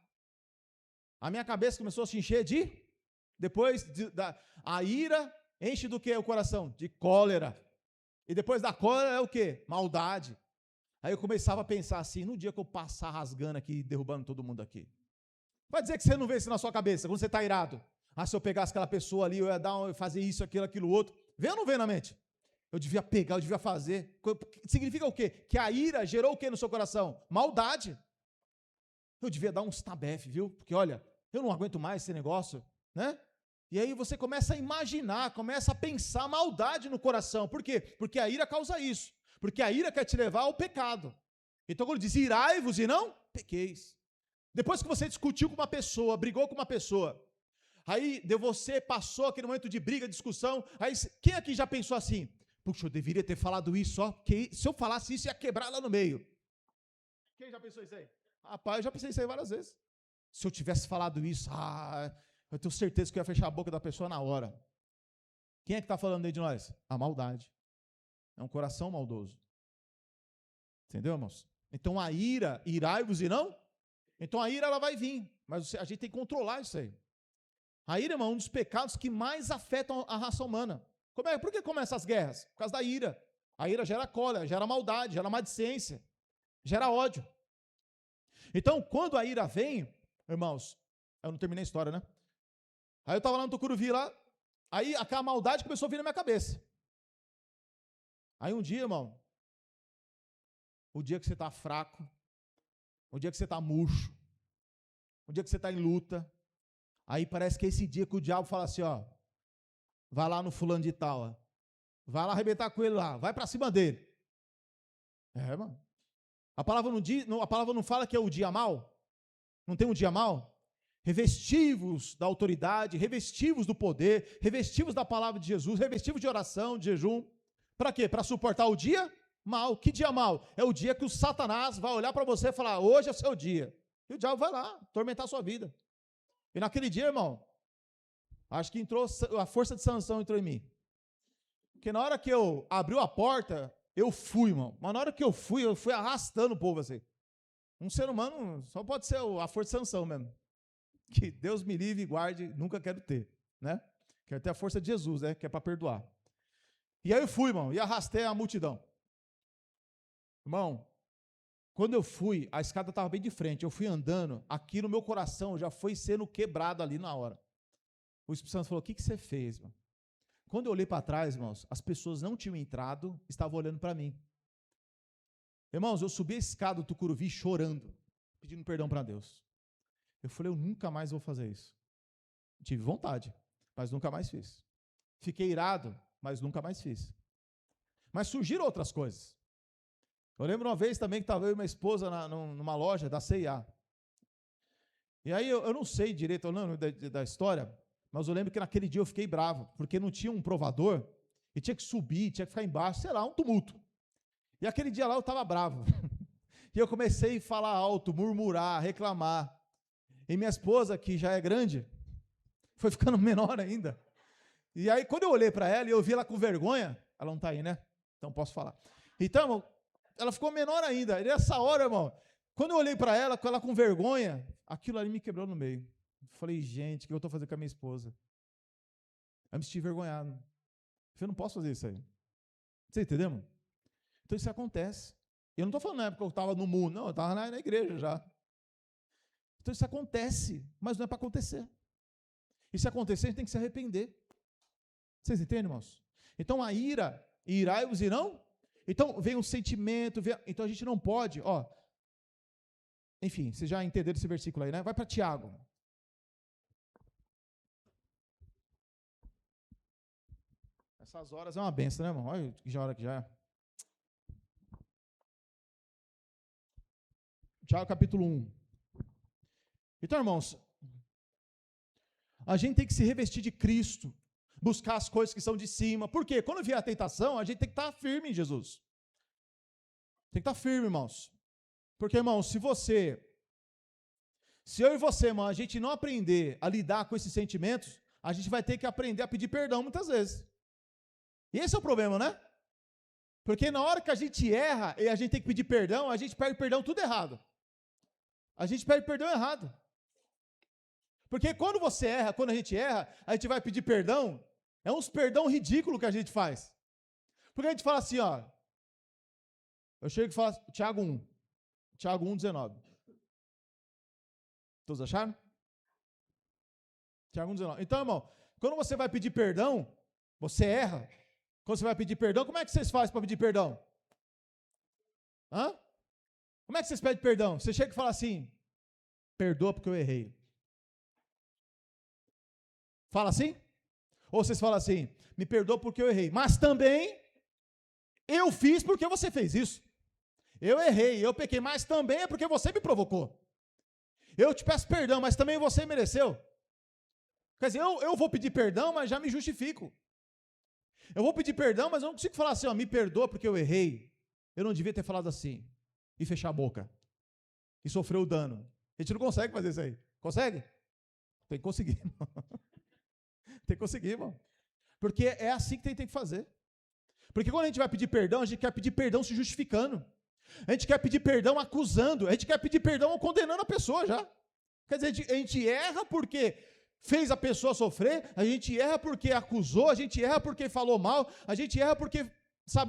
a minha cabeça começou a se encher a ira enche do que o coração? De cólera. E depois da cólera é o quê? Maldade. Aí eu começava a pensar assim, no dia que eu passar rasgando aqui, derrubando todo mundo aqui. Vai dizer que você não vê isso na sua cabeça, quando você está irado. Ah, se eu pegasse aquela pessoa ali, eu ia fazer isso, aquilo, outro. Vê ou não vê na mente? Eu devia pegar, eu devia fazer. Significa o quê? Que a ira gerou o quê no seu coração? Maldade. Eu devia dar uns tabef, viu? Porque, olha, eu não aguento mais esse negócio, né? E aí você começa a imaginar, começa a pensar maldade no coração. Por quê? Porque a ira causa isso. Porque a ira quer te levar ao pecado. Então, quando diz irai-vos e não pequeis. Depois que você discutiu com uma pessoa, brigou com uma pessoa, aí você passou aquele momento de briga, discussão, aí quem aqui já pensou assim? Puxa, eu deveria ter falado isso, ó, porque se eu falasse isso, ia quebrar lá no meio. Quem já pensou isso aí? Rapaz, eu já pensei isso aí várias vezes. Se eu tivesse falado isso, eu tenho certeza que eu ia fechar a boca da pessoa na hora. Quem é que está falando aí de nós? A maldade. É um coração maldoso. Entendeu, irmãos? Então a ira, irai-vos e não? Então a ira ela vai vir, mas a gente tem que controlar isso aí. A ira, irmão, é um dos pecados que mais afetam a raça humana. Por que começam as guerras? Por causa da ira. A ira gera cólera, gera maldade, gera maledicência, gera ódio. Então, quando a ira vem, irmãos, eu não terminei a história, né? Aí eu estava lá no Tucuruvi, aí aquela maldade começou a vir na minha cabeça. Aí um dia, irmão, o dia que você está fraco, o dia que você está murcho, o dia que você está em luta, aí parece que é esse dia que o diabo fala assim, ó, vai lá no fulano de tal, ó, vai lá arrebentar com ele lá, vai para cima dele. Mano. A palavra não fala que é o dia mau? Não tem um dia mau? Revestivos da autoridade, revestivos do poder, revestivos da palavra de Jesus, revestivos de oração, de jejum. Para quê? Para suportar o dia mau. Que dia mau? É o dia que o Satanás vai olhar para você e falar, hoje é o seu dia. E o diabo vai lá, atormentar a sua vida. E naquele dia, irmão, acho que a força de Sansão entrou em mim. Porque na hora que eu abri a porta, eu fui, irmão. Mas na hora que eu fui arrastando o povo assim. Um ser humano só pode ser a força de Sansão mesmo. Que Deus me livre e guarde, nunca quero ter, né? Quero ter a força de Jesus, né? Que é para perdoar. E aí eu fui, irmão, e arrastei a multidão. Irmão, quando eu fui, a escada estava bem de frente, eu fui andando, aqui no meu coração já foi sendo quebrado ali na hora. O Espírito Santo falou, o que você fez, irmão? Quando eu olhei para trás, irmãos, as pessoas não tinham entrado, estavam olhando para mim. Irmãos, eu subi a escada do Tucuruvi chorando, pedindo perdão para Deus. Eu falei, eu nunca mais vou fazer isso. Tive vontade, mas nunca mais fiz. Fiquei irado, mas nunca mais fiz. Mas surgiram outras coisas. Eu lembro uma vez também que estava eu e minha esposa numa loja da C&A. E aí eu não sei direito da história, mas eu lembro que naquele dia eu fiquei bravo, porque não tinha um provador, e tinha que subir, tinha que ficar embaixo, sei lá, um tumulto. E aquele dia lá eu estava bravo. E eu comecei a falar alto, murmurar, reclamar. E minha esposa, que já é grande, foi ficando menor ainda. E aí, quando eu olhei para ela e eu vi ela com vergonha, ela não está aí, né? Então posso falar. Então, irmão, ela ficou menor ainda. E nessa hora, irmão, quando eu olhei para ela, com ela com vergonha, aquilo ali me quebrou no meio. Eu falei, gente, o que eu estou fazendo com a minha esposa? Eu me senti envergonhado. Eu falei, não posso fazer isso aí. Você entendeu, irmão? Então isso acontece. Eu não estou falando na época que eu estava no mundo, não, eu estava na igreja já. Então isso acontece, mas não é para acontecer. E se acontecer, a gente tem que se arrepender. Vocês entendem, irmãos? Então a ira, irai-vos irão? Então vem um sentimento, então a gente não pode, enfim, vocês já entenderam esse versículo aí, né? Vai para Tiago. Essas horas é uma benção, né, irmão? Olha que hora que já é. Tiago capítulo 1. Então, irmãos, a gente tem que se revestir de Cristo, buscar as coisas que são de cima. Por quê? Quando vier a tentação, a gente tem que estar firme em Jesus. Tem que estar firme, irmãos. Porque, irmãos, se eu e você, irmão, a gente não aprender a lidar com esses sentimentos, a gente vai ter que aprender a pedir perdão muitas vezes. E esse é o problema, né? Porque na hora que a gente erra e a gente tem que pedir perdão, a gente pede perdão tudo errado. A gente pede perdão errado. Porque quando você erra, quando a gente erra, a gente vai pedir perdão, é uns perdão ridículo que a gente faz. Porque a gente fala assim, eu chego e falo, Tiago 1, 19. Todos acharam? Tiago 1, 19. Então, irmão, quando você vai pedir perdão, você erra. Quando você vai pedir perdão, como é que vocês fazem para pedir perdão? Como é que vocês pedem perdão? Você chega e fala assim, perdoa porque eu errei. Fala assim? Ou vocês falam assim, me perdoa porque eu errei. Mas também, eu fiz porque você fez isso. Eu errei, eu pequei, mas também é porque você me provocou. Eu te peço perdão, mas também você mereceu. Quer dizer, eu vou pedir perdão, mas já me justifico. Eu vou pedir perdão, mas eu não consigo falar assim, me perdoa porque eu errei. Eu não devia ter falado assim. E fechar a boca. E sofrer o dano. A gente não consegue fazer isso aí. Consegue? Tem que conseguir. Tem que conseguir, irmão. Porque é assim que tem que fazer. Porque quando a gente vai pedir perdão, a gente quer pedir perdão se justificando. A gente quer pedir perdão acusando. A gente quer pedir perdão condenando a pessoa já. Quer dizer, a gente erra porque fez a pessoa sofrer, a gente erra porque acusou, a gente erra porque falou mal, a gente erra porque,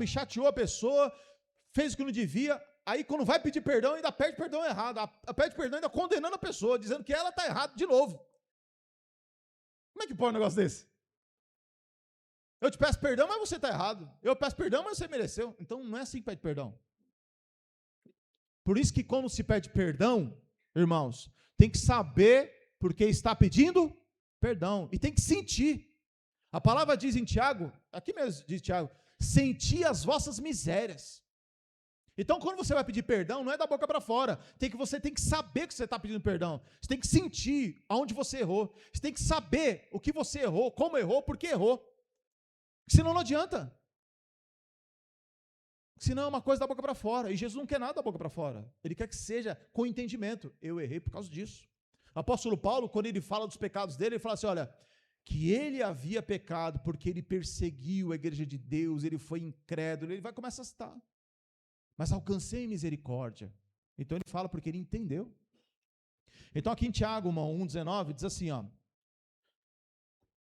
chateou a pessoa, fez o que não devia. Aí quando vai pedir perdão, ainda pede perdão errado. Pede perdão ainda condenando a pessoa, dizendo que ela está errada de novo. Como é que pode um negócio desse? Eu te peço perdão, mas você está errado. Eu peço perdão, mas você mereceu. Então não é assim que pede perdão. Por isso que quando se pede perdão, irmãos, tem que saber porque está pedindo perdão. E tem que sentir. A palavra diz em Tiago, aqui mesmo diz Tiago, sentir as vossas misérias. Então, quando você vai pedir perdão, não é da boca para fora. Você tem que saber que você está pedindo perdão. Você tem que sentir aonde você errou. Você tem que saber o que você errou, como errou, por que errou. Senão não adianta. Senão é uma coisa da boca para fora. E Jesus não quer nada da boca para fora. Ele quer que seja com entendimento. Eu errei por causa disso. O apóstolo Paulo, quando ele fala dos pecados dele, ele fala assim, olha, que ele havia pecado porque ele perseguiu a igreja de Deus, ele foi incrédulo, ele vai começar a citar. Mas alcancei misericórdia. Então ele fala porque ele entendeu. Então aqui em Tiago 1,19 diz assim,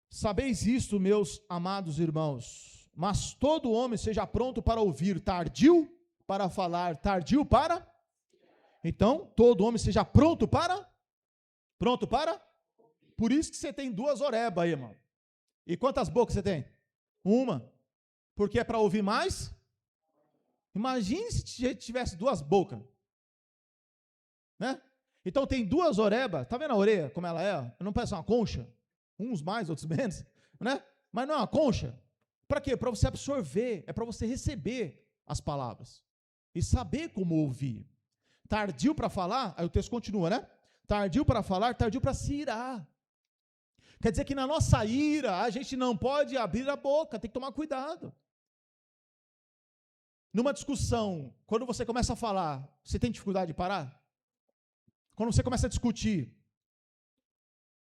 sabeis isto, meus amados irmãos, mas todo homem seja pronto para ouvir, tardio para falar, tardio para... Então, todo homem seja pronto para... Pronto para? Por isso que você tem 2 orebas aí, irmão. E quantas bocas você tem? 1. Porque é para ouvir mais? Imagine se tivesse 2 bocas. Né? Então tem 2 orebas. Tá vendo a orelha como ela é? Não parece uma concha? Uns mais, outros menos, né? Mas não é uma concha. Para quê? Para você absorver, é para você receber as palavras e saber como ouvir. Tardio para falar, aí o texto continua, né? Tardio para falar, tardio para se irar. Quer dizer que na nossa ira, a gente não pode abrir a boca, tem que tomar cuidado. Numa discussão, quando você começa a falar, você tem dificuldade de parar? Quando você começa a discutir,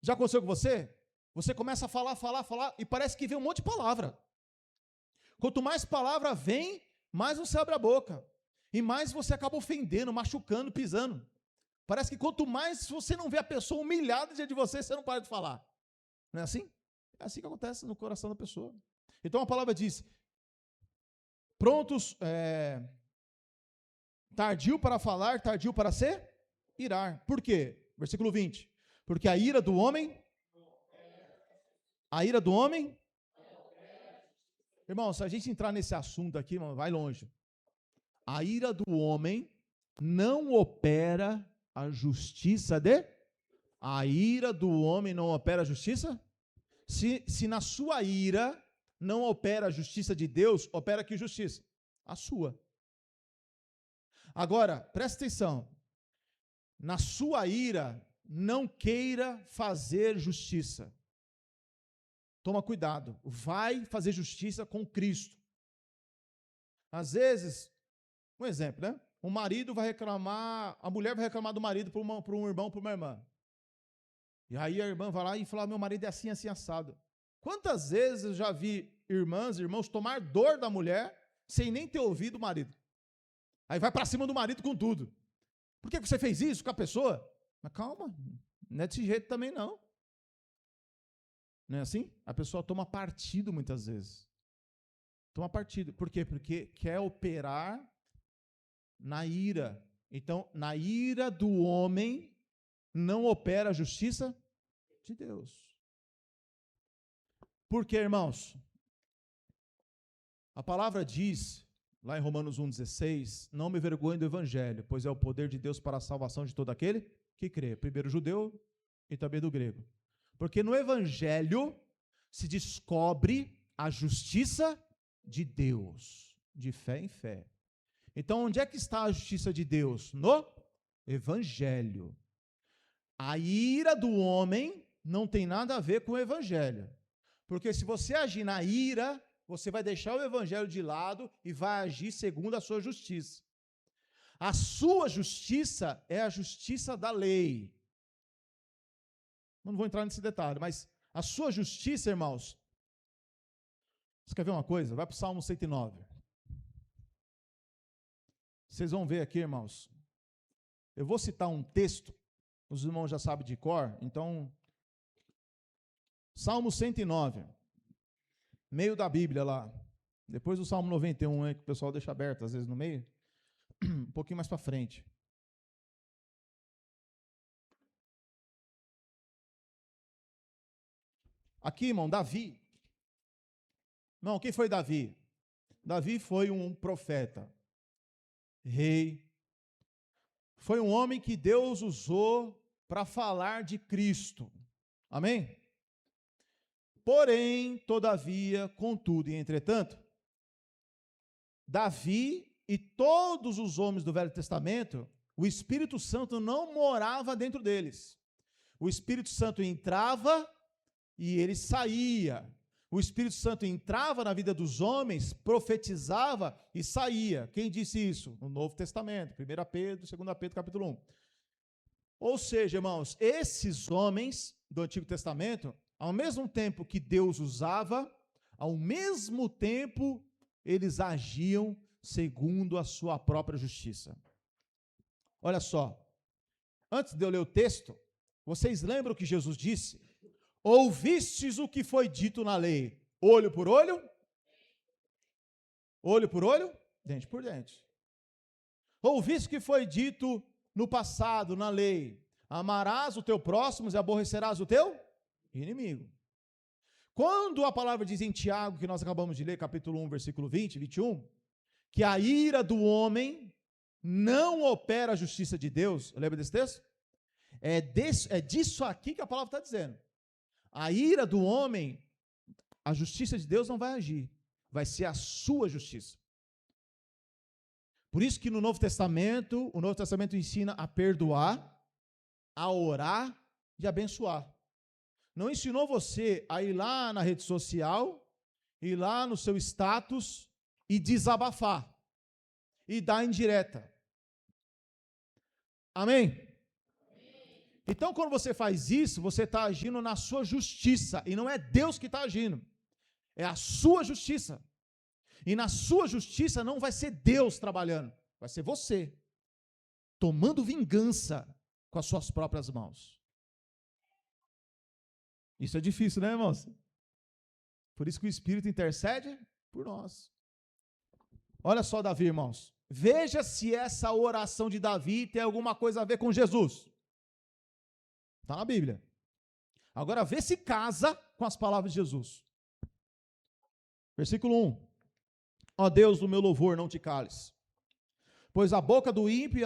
já aconteceu com você? Você começa a falar, e parece que vem um monte de palavra. Quanto mais palavra vem, mais você abre a boca. E mais você acaba ofendendo, machucando, pisando. Parece que quanto mais você não vê a pessoa humilhada diante de você, você não para de falar. Não é assim? É assim que acontece no coração da pessoa. Então a palavra diz, prontos, tardio para falar, tardio para se irar. Por quê? Versículo 20. Porque a ira do homem... Irmão, se a gente entrar nesse assunto aqui, irmão, vai longe. A ira do homem não opera a justiça de... A ira do homem não opera a justiça? Se na sua ira não opera a justiça de Deus, opera que justiça? A sua. Agora, presta atenção. Na sua ira, não queira fazer justiça. Toma cuidado. Vai fazer justiça com Cristo. Às vezes, um exemplo, né? O marido vai reclamar, a mulher vai reclamar do marido para um irmão, para uma irmã. E aí a irmã vai lá e fala, meu marido é assim, assim, assado. Quantas vezes eu já vi irmãos tomar dor da mulher sem nem ter ouvido o marido? Aí vai para cima do marido com tudo. Por que você fez isso com a pessoa? Mas calma, não é desse jeito também não. Não é assim? A pessoa toma partido muitas vezes. Toma partido. Por quê? Porque quer operar na ira. Então, na ira do homem não opera a justiça de Deus. Por quê, irmãos? A palavra diz, lá em Romanos 1,16, não me vergonhe do evangelho, pois é o poder de Deus para a salvação de todo aquele que crê. Primeiro o judeu e também do grego. Porque no evangelho se descobre a justiça de Deus, de fé em fé. Então, onde é que está a justiça de Deus? No evangelho. A ira do homem não tem nada a ver com o evangelho. Porque se você agir na ira, você vai deixar o evangelho de lado e vai agir segundo a sua justiça. A sua justiça é a justiça da lei. Não vou entrar nesse detalhe, mas a sua justiça, irmãos, você quer ver uma coisa? Vai para o Salmo 109. Vocês vão ver aqui, irmãos. Eu vou citar um texto, os irmãos já sabem de cor, então, Salmo 109, meio da Bíblia lá. Depois do Salmo 91, que o pessoal deixa aberto, às vezes no meio, um pouquinho mais para frente. Aqui, irmão, Davi. Não, quem foi Davi? Davi foi um profeta, rei. Foi um homem que Deus usou para falar de Cristo. Amém? Porém, todavia, contudo e entretanto, Davi e todos os homens do Velho Testamento, o Espírito Santo não morava dentro deles. O Espírito Santo entrava e ele saía. O Espírito Santo entrava na vida dos homens, profetizava e saía. Quem disse isso? No Novo Testamento, 1 Pedro, 2 Pedro, capítulo 1. Ou seja, irmãos, esses homens do Antigo Testamento, ao mesmo tempo que Deus usava, ao mesmo tempo eles agiam segundo a sua própria justiça. Olha só, antes de eu ler o texto, vocês lembram que Jesus disse? Ouvistes o que foi dito na lei, olho por olho, dente por dente. Ouviste o que foi dito no passado, na lei, amarás o teu próximo e aborrecerás o teu inimigo. Quando a palavra diz em Tiago, que nós acabamos de ler, capítulo 1, versículo 20, 21, que a ira do homem não opera a justiça de Deus, lembra desse texto? É disso aqui que a palavra está dizendo. A ira do homem, a justiça de Deus não vai agir. Vai ser a sua justiça. Por isso que no Novo Testamento, o Novo Testamento ensina a perdoar, a orar e abençoar. Não ensinou você a ir lá na rede social, ir lá no seu status e desabafar. E dar indireta. Amém? Então, quando você faz isso, você está agindo na sua justiça, e não é Deus que está agindo, é a sua justiça. E na sua justiça não vai ser Deus trabalhando, vai ser você, tomando vingança com as suas próprias mãos. Isso é difícil, né, irmãos? Por isso que o Espírito intercede por nós. Olha só Davi, irmãos. Veja se essa oração de Davi tem alguma coisa a ver com Jesus. Está na Bíblia. Agora vê se casa com as palavras de Jesus. Versículo 1. Ó Deus do meu louvor, não te cales. Pois a boca do ímpio e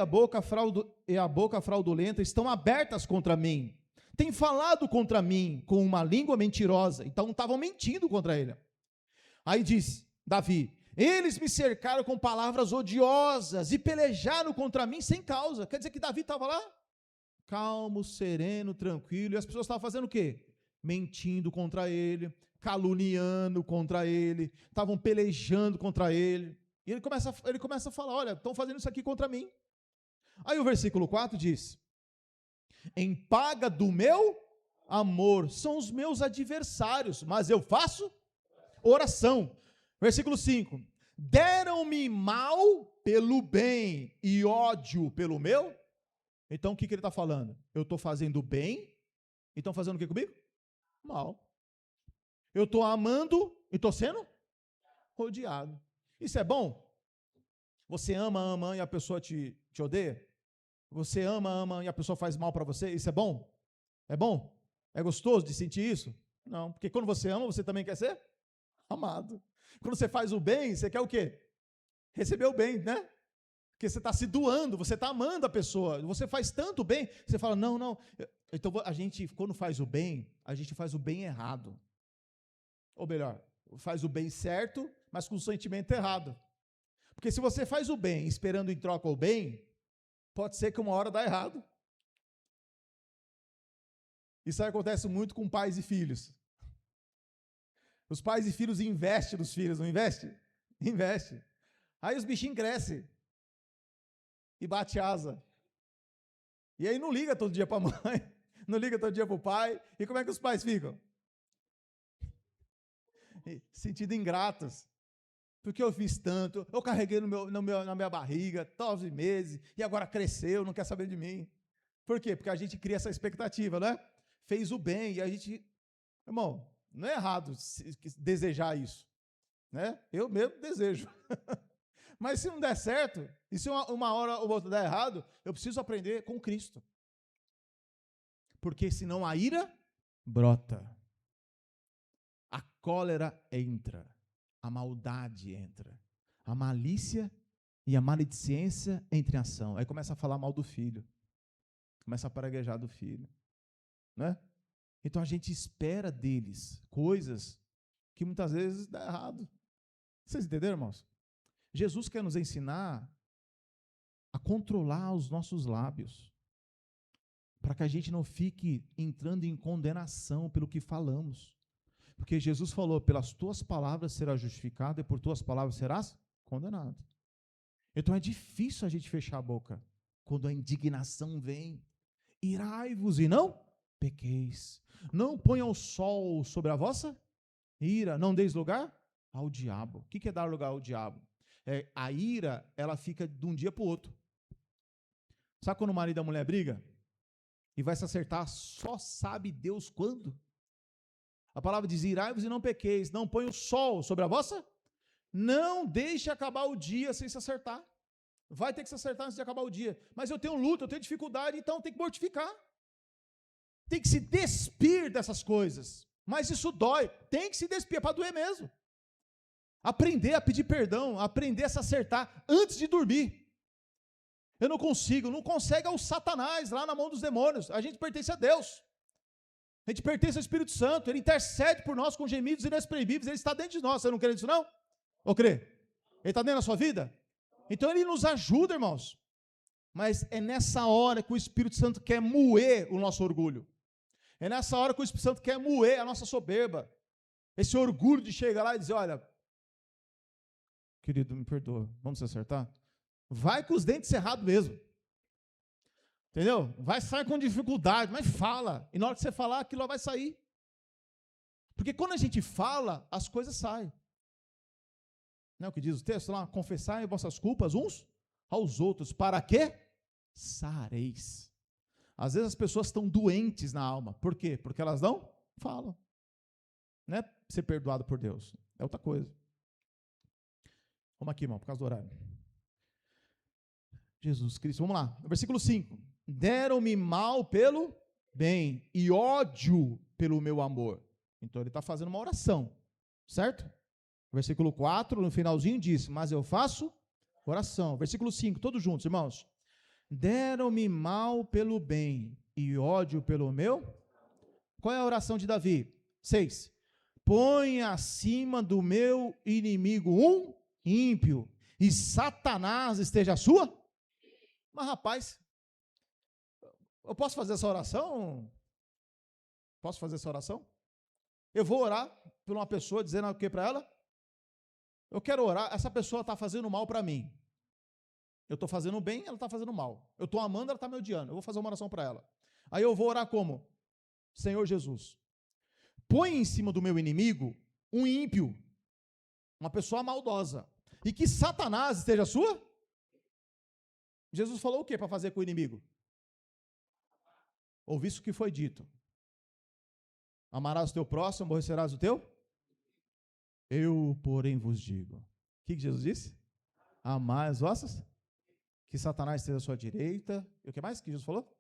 a boca fraudulenta estão abertas contra mim. Tem falado contra mim com uma língua mentirosa. Então estavam mentindo contra ele. Aí diz Davi: eles me cercaram com palavras odiosas e pelejaram contra mim sem causa. Quer dizer que Davi estava lá? Calmo, sereno, tranquilo. E as pessoas estavam fazendo o quê? Mentindo contra ele, caluniando contra ele, estavam pelejando contra ele. E ele começa a falar: olha, estão fazendo isso aqui contra mim. Aí o versículo 4 diz: em paga do meu amor são os meus adversários, mas eu faço oração. Versículo 5: deram-me mal pelo bem e ódio pelo meu. Então o que ele está falando? Eu estou fazendo bem, e estão fazendo o que comigo? Mal. Eu estou amando e estou sendo odiado. Isso é bom? Você ama e a pessoa te odeia? Você ama e a pessoa faz mal para você? Isso é bom? É bom? É gostoso de sentir isso? Não, porque quando você ama, você também quer ser amado. Quando você faz o bem, você quer o quê? Receber o bem, né? Porque você está se doando, você está amando a pessoa, você faz tanto bem, você fala, não. Então, a gente, quando faz o bem, a gente faz o bem errado. Ou melhor, faz o bem certo, mas com o sentimento errado. Porque se você faz o bem, esperando em troca o bem, pode ser que uma hora dá errado. Isso aí acontece muito com pais e filhos. Os pais e filhos investem nos filhos, não investe? Investe. Aí os bichinhos crescem. E bate asa. E aí não liga todo dia para a mãe, não liga todo dia para o pai. E como é que os pais ficam? Sentindo ingratos. Porque eu fiz tanto, eu carreguei na minha barriga 9 meses, e agora cresceu, não quer saber de mim. Por quê? Porque a gente cria essa expectativa, né? Fez o bem, e a gente... Irmão, não é errado desejar isso, né? Eu mesmo desejo. Mas se não der certo, e se uma hora ou outra der errado, eu preciso aprender com Cristo. Porque senão a ira brota. A cólera entra. A maldade entra. A malícia e a maledicência entram em ação. Aí começa a falar mal do filho. Começa a praguejar do filho. Né? Então a gente espera deles coisas que muitas vezes dá errado. Vocês entenderam, irmãos? Jesus quer nos ensinar a controlar os nossos lábios, para que a gente não fique entrando em condenação pelo que falamos. Porque Jesus falou, pelas tuas palavras serás justificado e por tuas palavras serás condenado. Então é difícil a gente fechar a boca, quando a indignação vem. Irai-vos e não pequeis. Não ponham o sol sobre a vossa ira, não deis lugar ao diabo. O que é dar lugar ao diabo? A ira, ela fica de um dia para o outro. Sabe quando o marido e a mulher brigam? E vai se acertar, só sabe Deus quando? A palavra diz, irai-vos e não pequeis, não põe o sol sobre a vossa, não deixe acabar o dia sem se acertar. Vai ter que se acertar antes de acabar o dia. Mas eu tenho luta, eu tenho dificuldade, então tem que mortificar. Tem que se despir dessas coisas. Mas isso dói, tem que se despir, é para doer mesmo. Aprender a pedir perdão, aprender a se acertar antes de dormir. Eu não consegue, é o Satanás lá na mão dos demônios. A gente pertence a Deus. A gente pertence ao Espírito Santo, ele intercede por nós com gemidos inexprimíveis, ele está dentro de nós. Você não crê nisso, não? Ou crê? Ele está dentro da sua vida? Então ele nos ajuda, irmãos. Mas é nessa hora que o Espírito Santo quer moer o nosso orgulho. É nessa hora que o Espírito Santo quer moer a nossa soberba. Esse orgulho de chegar lá e dizer, olha, querido, me perdoa, vamos se acertar? Vai com os dentes cerrados mesmo. Entendeu? Vai sair com dificuldade, mas fala. E na hora que você falar, aquilo vai sair. Porque quando a gente fala, as coisas saem. Não é o que diz o texto lá? Confessai vossas culpas uns aos outros. Para quê? Sareis. Às vezes as pessoas estão doentes na alma. Por quê? Porque elas não falam. Não é ser perdoado por Deus. É outra coisa. Vamos aqui, irmão, por causa do horário. Jesus Cristo. Vamos lá. Versículo 5. Deram-me mal pelo bem e ódio pelo meu amor. Então ele está fazendo uma oração. Certo? Versículo 4, no finalzinho diz, mas eu faço oração. Versículo 5, todos juntos, irmãos. Deram-me mal pelo bem e ódio pelo meu. Qual é a oração de Davi? 6. Põe acima do meu inimigo um ímpio e Satanás esteja a sua. Mas rapaz, eu posso fazer essa oração? Posso fazer essa oração? Eu vou orar por uma pessoa dizendo o que para ela? Eu quero orar, essa pessoa está fazendo mal para mim. Eu estou fazendo bem, ela está fazendo mal. Eu estou amando, ela está me odiando. Eu vou fazer uma oração para ela. Aí eu vou orar como? Senhor Jesus, põe em cima do meu inimigo um ímpio, uma pessoa maldosa, e que Satanás esteja a sua. Jesus falou o que para fazer com o inimigo? Ouviste o que foi dito. Amarás o teu próximo, aborrecerás o teu? Eu, porém, vos digo. O que Jesus disse? Amai as vossas, que Satanás esteja à sua direita. E o que mais que Jesus falou?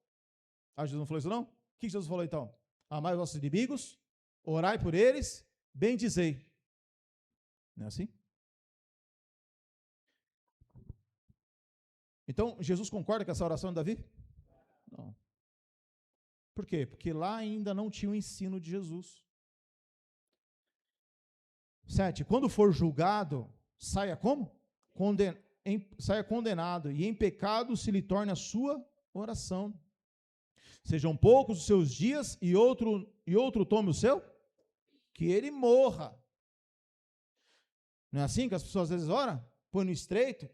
Jesus não falou isso não? O que Jesus falou então? Amai os vossos inimigos, orai por eles, bendizei. Não é assim? Então, Jesus concorda com essa oração de Davi? Não. Por quê? Porque lá ainda não tinha o ensino de Jesus. 7. Quando for julgado, saia como? Saia condenado, e em pecado se lhe torne a sua oração. Sejam poucos os seus dias, e outro tome o seu, que ele morra. Não é assim que as pessoas às vezes oram? Põe no estreito.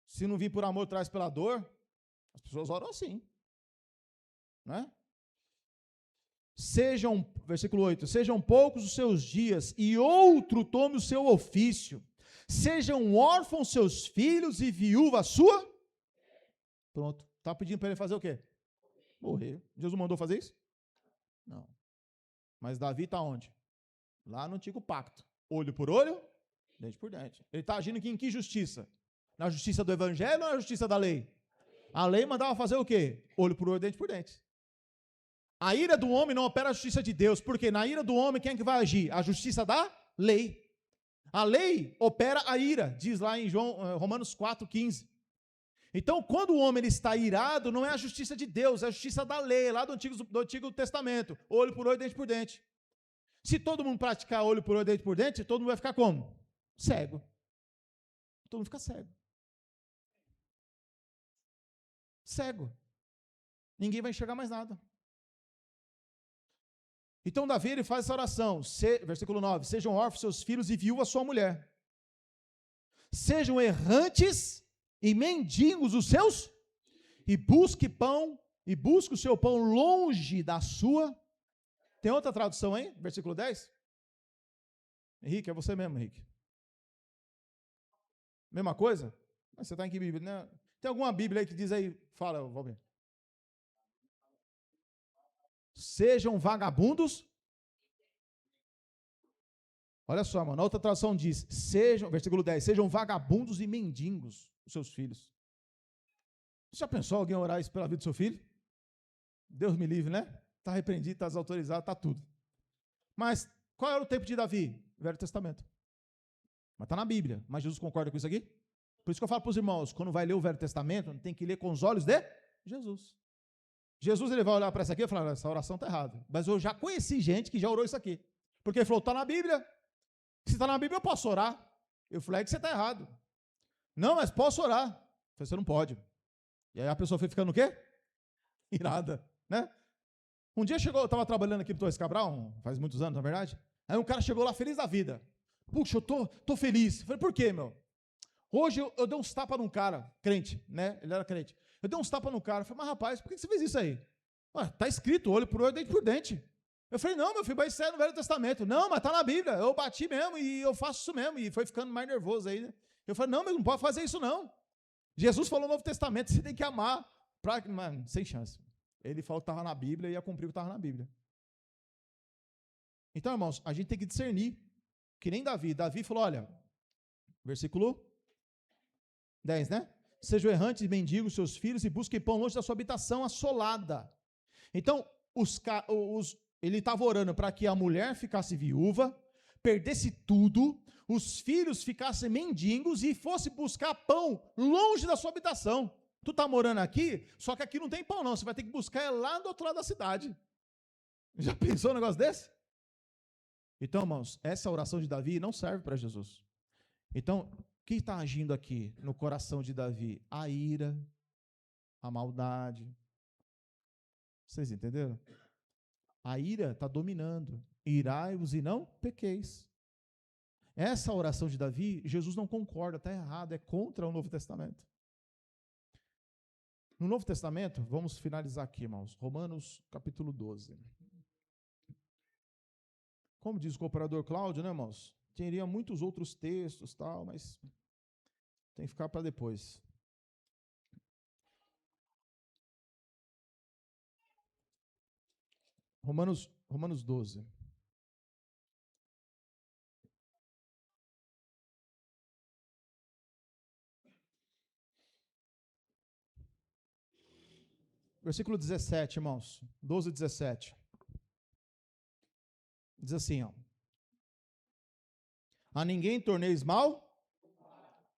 Se não vir por amor, traz pela dor. As pessoas oram assim. Não é? Versículo 8, sejam poucos os seus dias, e outro tome o seu ofício. Sejam órfãos seus filhos e viúva a sua. Pronto. Está pedindo para ele fazer o quê? Morrer. Jesus mandou fazer isso? Não. Mas Davi está onde? Lá no antigo pacto. Olho por olho, dente por dente. Ele está agindo aqui em que justiça? Na justiça do evangelho ou na justiça da lei? A lei mandava fazer o quê? Olho por olho, dente por dente. A ira do homem não opera a justiça de Deus, porque na ira do homem quem é que vai agir? A justiça da lei. A lei opera a ira, diz lá em Romanos 4,15. Então, quando o homem ele está irado, não é a justiça de Deus, é a justiça da lei, lá do Antigo Testamento. Olho por olho, dente por dente. Se todo mundo praticar olho por olho, dente por dente, todo mundo vai ficar como? Cego. Todo mundo fica cego. Cego. Ninguém vai enxergar mais nada. Então Davi ele faz essa oração, versículo 9, sejam órfãos seus filhos e viúva sua mulher. Sejam errantes e mendigos os seus, e busque o seu pão longe da sua. Tem outra tradução aí? Versículo 10? Henrique, é você mesmo, Henrique. Mesma coisa? Mas você está em que Bíblia, né? Tem alguma Bíblia aí que diz aí, fala, Valmir. Sejam vagabundos. Olha só, mano, a outra tradução diz, versículo 10, sejam vagabundos e mendigos os seus filhos. Você já pensou alguém orar isso pela vida do seu filho? Deus me livre, né? Está repreendido, está desautorizado, está tudo. Mas qual era o tempo de Davi? Velho Testamento. Mas está na Bíblia. Mas Jesus concorda com isso aqui? Por isso que eu falo para os irmãos, quando vai ler o Velho Testamento, tem que ler com os olhos de Jesus. Jesus ele vai olhar para essa aqui e falar, essa oração está errada. Mas eu já conheci gente que já orou isso aqui. Porque ele falou, está na Bíblia. Se está na Bíblia, eu posso orar. Eu falei, é que você está errado. Não, mas posso orar. Eu falei, você não pode. E aí a pessoa foi ficando o quê? Irada, né? Um dia chegou, eu estava trabalhando aqui no Torres Cabral, faz muitos anos, na verdade. Aí um cara chegou lá feliz da vida. Puxa, eu tô feliz. Eu falei, por quê, meu? Hoje eu dei uns tapas num cara, crente, né? Ele era crente. Eu dei uns tapas no cara. Eu falei, mas rapaz, por que você fez isso aí? Ué, tá escrito, olho por olho, dente por dente. Eu falei, não, meu filho, mas isso é no Velho Testamento. Não, mas tá na Bíblia. Eu bati mesmo e eu faço isso mesmo. E foi ficando mais nervoso aí, né? Eu falei, não, mas não pode fazer isso não. Jesus falou no Novo Testamento, você tem que amar. Mano, sem chance. Ele falou que estava na Bíblia e ia cumprir o que estava na Bíblia. Então, irmãos, a gente tem que discernir. Que nem Davi. Davi falou, olha, versículo 10, né? Sejam errantes e mendigos seus filhos e busquem pão longe da sua habitação assolada. Então, ele estava orando para que a mulher ficasse viúva, perdesse tudo, os filhos ficassem mendigos e fosse buscar pão longe da sua habitação. Tu está morando aqui, só que aqui não tem pão não, você vai ter que buscar lá do outro lado da cidade. Já pensou um negócio desse? Então, irmãos, essa oração de Davi não serve para Jesus. Então, o que está agindo aqui no coração de Davi? A ira, a maldade. Vocês entenderam? A ira está dominando. Irai-vos e não pequeis. Essa oração de Davi, Jesus não concorda, está errado, é contra o Novo Testamento. No Novo Testamento, vamos finalizar aqui, irmãos. Romanos capítulo 12. Como diz o cooperador Cláudio, né, irmãos? Teria muitos outros textos, tal, mas tem que ficar para depois. Romanos 12. Versículo 17, irmãos. 12, 17. Diz assim, ó. A ninguém torneis mal,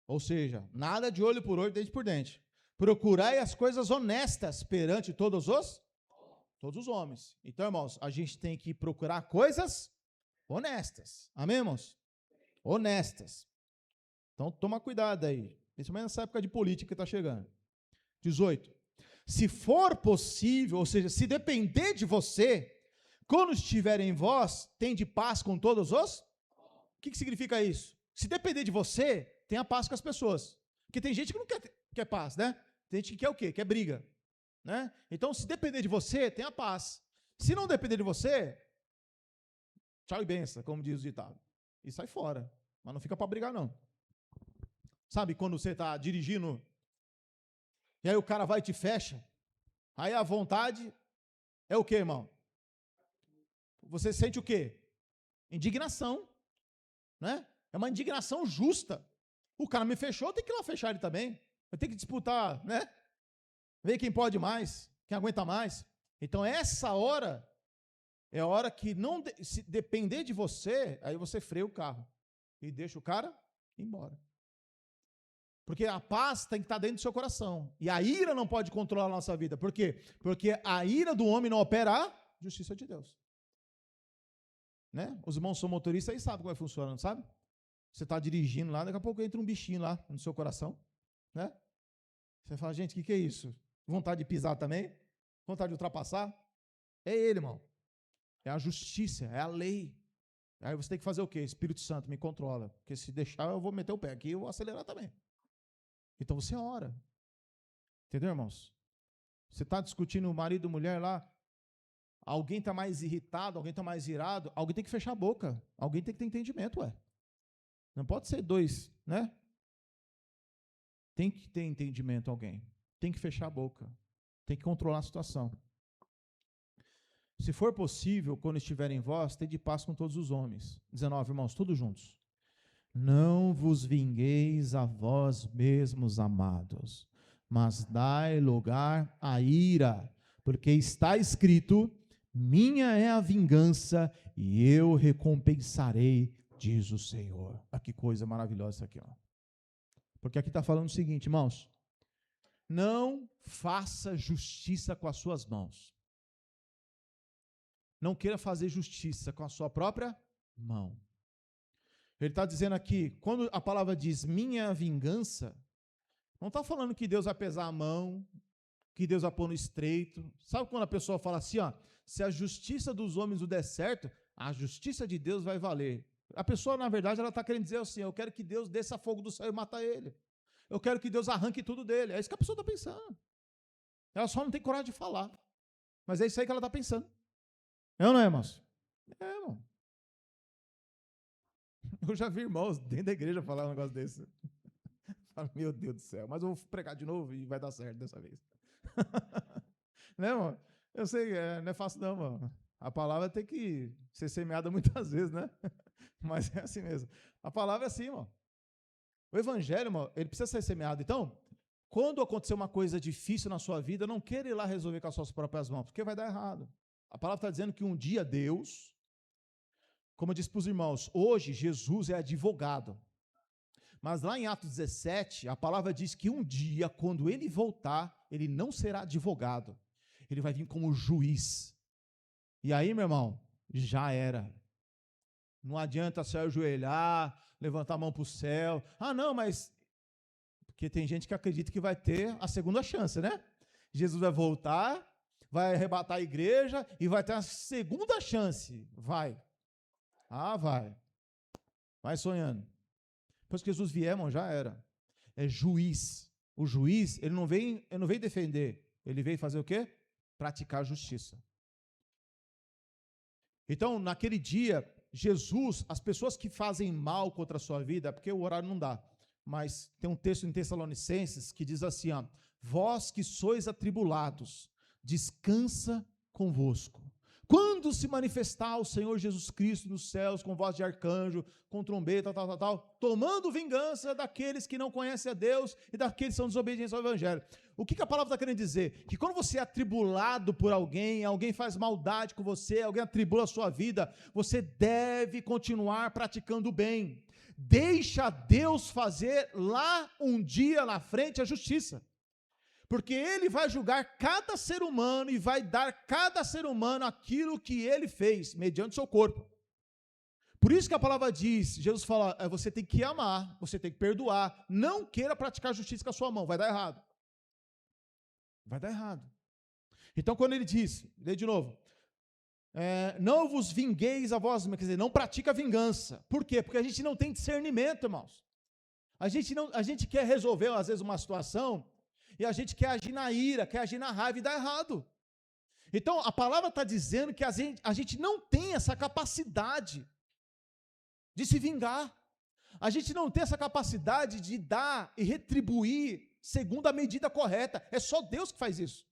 ou seja, nada de olho por olho, dente por dente. Procurai as coisas honestas perante todos os homens. Então, irmãos, a gente tem que procurar coisas honestas. Amém, irmãos? Honestas. Então, toma cuidado aí. Principalmente nessa época de política que está chegando. 18. Se for possível, ou seja, se depender de você, quando estiver em vós, tende paz com todos os... O que significa isso? Se depender de você, tenha paz com as pessoas. Porque tem gente que não quer paz, né? Tem gente que quer o quê? Quer briga. Né? Então, se depender de você, tenha paz. Se não depender de você, tchau e benção, como diz o ditado. E sai fora. Mas não fica para brigar, não. Sabe quando você está dirigindo e aí o cara vai e te fecha? Aí a vontade é o quê, irmão? Você sente o quê? Indignação. Né? É uma indignação justa. O cara me fechou, tem que ir lá fechar ele também. Eu tenho que disputar, né? Ver quem pode mais, quem aguenta mais. Então, essa hora é a hora que não se depender de você, aí você freia o carro e deixa o cara ir embora. Porque a paz tem que estar dentro do seu coração. E a ira não pode controlar a nossa vida. Por quê? Porque a ira do homem não opera a justiça de Deus. Né? Os irmãos são motoristas aí sabem como é que funciona, não sabe? Você está dirigindo lá, daqui a pouco entra um bichinho lá no seu coração, né? Você fala, gente, o que é isso? Vontade de pisar também? Vontade de ultrapassar? É ele, irmão. É a justiça, é a lei. Aí você tem que fazer o quê? Espírito Santo, me controla. Porque se deixar, eu vou meter o pé aqui e eu vou acelerar também. Então você ora. Entendeu, irmãos? Você está discutindo o marido e mulher lá, alguém está mais irritado, alguém está mais irado, alguém tem que fechar a boca. Alguém tem que ter entendimento, ué. Não pode ser dois, né? Tem que ter entendimento alguém. Tem que fechar a boca. Tem que controlar a situação. Se for possível, quando estiver em vós, tende paz com todos os homens. 19, irmãos, todos juntos. Não vos vingueis a vós mesmos, amados, mas dai lugar à ira, porque está escrito, minha é a vingança e eu recompensarei, diz o Senhor. Ah, que coisa maravilhosa isso aqui, ó. Porque aqui está falando o seguinte, irmãos, Não faça justiça com as suas mãos. Não queira fazer justiça com a sua própria mão. Ele está dizendo aqui, quando a palavra diz minha vingança, não está falando que Deus vai pesar a mão, que Deus vai pôr no estreito. Sabe quando a pessoa fala assim, ó, se a justiça dos homens o der certo, a justiça de Deus vai valer. A pessoa, na verdade, ela está querendo dizer assim, eu quero que Deus desça fogo do céu e mata ele. Eu quero que Deus arranque tudo dele. É isso que a pessoa está pensando. Ela só não tem coragem de falar. Mas é isso aí que ela está pensando. É ou não é, irmãos? É, irmão. Eu já vi irmãos dentro da igreja falar um negócio desse. Meu Deus do céu, mas eu vou pregar de novo e vai dar certo dessa vez. Né, irmão? Eu sei, não é fácil não, mano. A palavra tem que ser semeada muitas vezes, né? Mas é assim mesmo. A palavra é assim, irmão. O evangelho, irmão, ele precisa ser semeado. Então, quando acontecer uma coisa difícil na sua vida, não queira ir lá resolver com as suas próprias mãos, porque vai dar errado. A palavra está dizendo que um dia Deus, como eu disse para os irmãos, hoje Jesus é advogado. Mas lá em Atos 17, a palavra diz que um dia, quando ele voltar, ele não será advogado. Ele vai vir como juiz. E aí, meu irmão, já era. Não adianta se ajoelhar, levantar a mão para o céu. Ah, não, mas... Porque tem gente que acredita que vai ter a segunda chance, né? Jesus vai voltar, vai arrebatar a igreja e vai ter a segunda chance. Vai. Ah, vai. Vai sonhando. Depois que Jesus vier, irmão, já era. É juiz. O juiz, ele não vem defender. Ele veio fazer o quê? Praticar a justiça. Então, naquele dia, Jesus, as pessoas que fazem mal contra a sua vida, porque o horário não dá, mas tem um texto em Tessalonicenses que diz assim, ó, vós que sois atribulados, descansa convosco. Quando se manifestar o Senhor Jesus Cristo nos céus, com voz de arcanjo, com trombeta, tomando vingança daqueles que não conhecem a Deus e daqueles que são desobedientes ao Evangelho. O que a palavra está querendo dizer? Que quando você é atribulado por alguém, alguém faz maldade com você, alguém atribula a sua vida, você deve continuar praticando o bem. Deixa Deus fazer lá um dia na frente a justiça. Porque ele vai julgar cada ser humano e vai dar a cada ser humano aquilo que ele fez, mediante o seu corpo. Por isso que a palavra diz, Jesus fala, você tem que amar, você tem que perdoar, não queira praticar justiça com a sua mão, vai dar errado. Vai dar errado. Então quando ele diz, lê de novo, não vos vingueis a vós, quer dizer, não pratica vingança. Por quê? Porque a gente não tem discernimento, irmãos. A gente quer resolver, às vezes, uma situação, e a gente quer agir na ira, quer agir na raiva e dá errado. Então, a palavra está dizendo que a gente não tem essa capacidade de se vingar. A gente não tem essa capacidade de dar e retribuir segundo a medida correta. É só Deus que faz isso.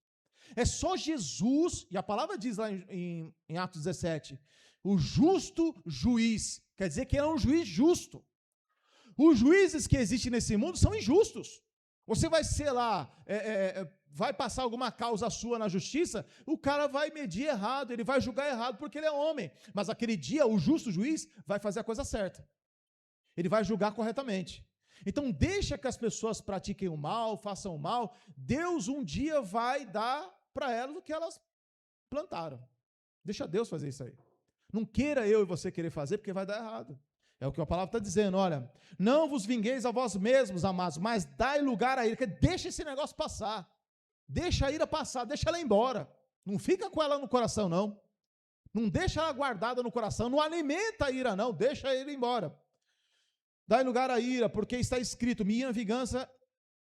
É só Jesus, e a palavra diz lá em Atos 17, o justo juiz, quer dizer que ele é um juiz justo. Os juízes que existem nesse mundo são injustos. Você vai ser lá, vai passar alguma causa sua na justiça, o cara vai medir errado, ele vai julgar errado porque ele é homem. Mas aquele dia, o justo juiz vai fazer a coisa certa. Ele vai julgar corretamente. Então, deixa que as pessoas pratiquem o mal, façam o mal. Deus um dia vai dar para elas o que elas plantaram. Deixa Deus fazer isso aí. Não queira eu e você querer fazer, porque vai dar errado. É o que a palavra está dizendo, olha, não vos vingueis a vós mesmos, amados, mas dai lugar a ira, deixa esse negócio passar, deixa a ira passar, deixa ela embora, não fica com ela no coração não, não deixa ela guardada no coração, não alimenta a ira não, deixa ela embora, dai lugar à ira, porque está escrito, minha vingança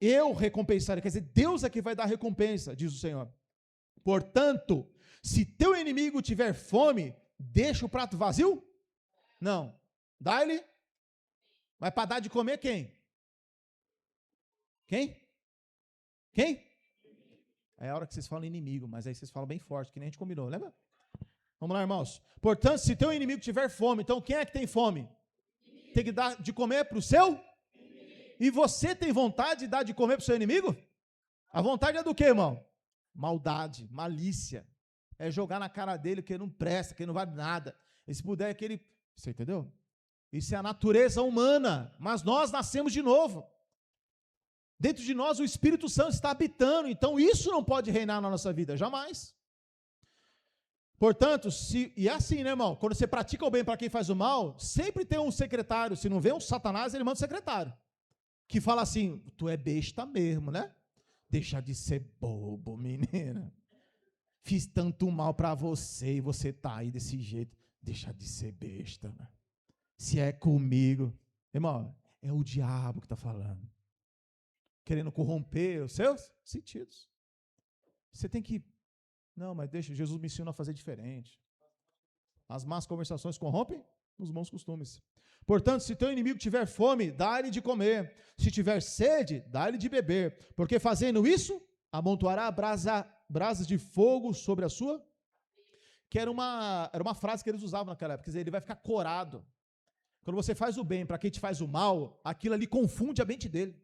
eu recompensarei, quer dizer, Deus é que vai dar recompensa, diz o Senhor. Portanto, se teu inimigo tiver fome, deixa o prato vazio? Não. Dá-lhe? Mas para dar de comer quem? Quem? É a hora que vocês falam inimigo, mas aí vocês falam bem forte, que nem a gente combinou, lembra? Vamos lá, irmãos. Portanto, se teu inimigo tiver fome, então quem é que tem fome? Tem que dar de comer para o seu? E você tem vontade de dar de comer para o seu inimigo? A vontade é do quê, irmão? Maldade, malícia. É jogar na cara dele que ele não presta, que ele não vale nada. E se puder, que ele... Você entendeu? Isso é a natureza humana, mas nós nascemos de novo. Dentro de nós o Espírito Santo está habitando, então isso não pode reinar na nossa vida, jamais. Portanto, e é assim, né, irmão? Quando você pratica o bem para quem faz o mal, sempre tem um secretário. Se não vê um Satanás, ele manda um secretário. Que fala assim, tu é besta mesmo, né? Deixa de ser bobo, menina. Fiz tanto mal para você e você tá aí desse jeito. Deixa de ser besta, né? Se é comigo. Irmão, é o diabo que está falando. Querendo corromper os seus sentidos. Você tem que... Não, mas deixa, Jesus me ensina a fazer diferente. As más conversações corrompem os bons costumes. Portanto, se teu inimigo tiver fome, dá-lhe de comer. Se tiver sede, dá-lhe de beber. Porque fazendo isso, amontoará brasas de fogo sobre a sua... Que era uma frase que eles usavam naquela época. Quer dizer, ele vai ficar corado. Quando você faz o bem para quem te faz o mal, aquilo ali confunde a mente dele.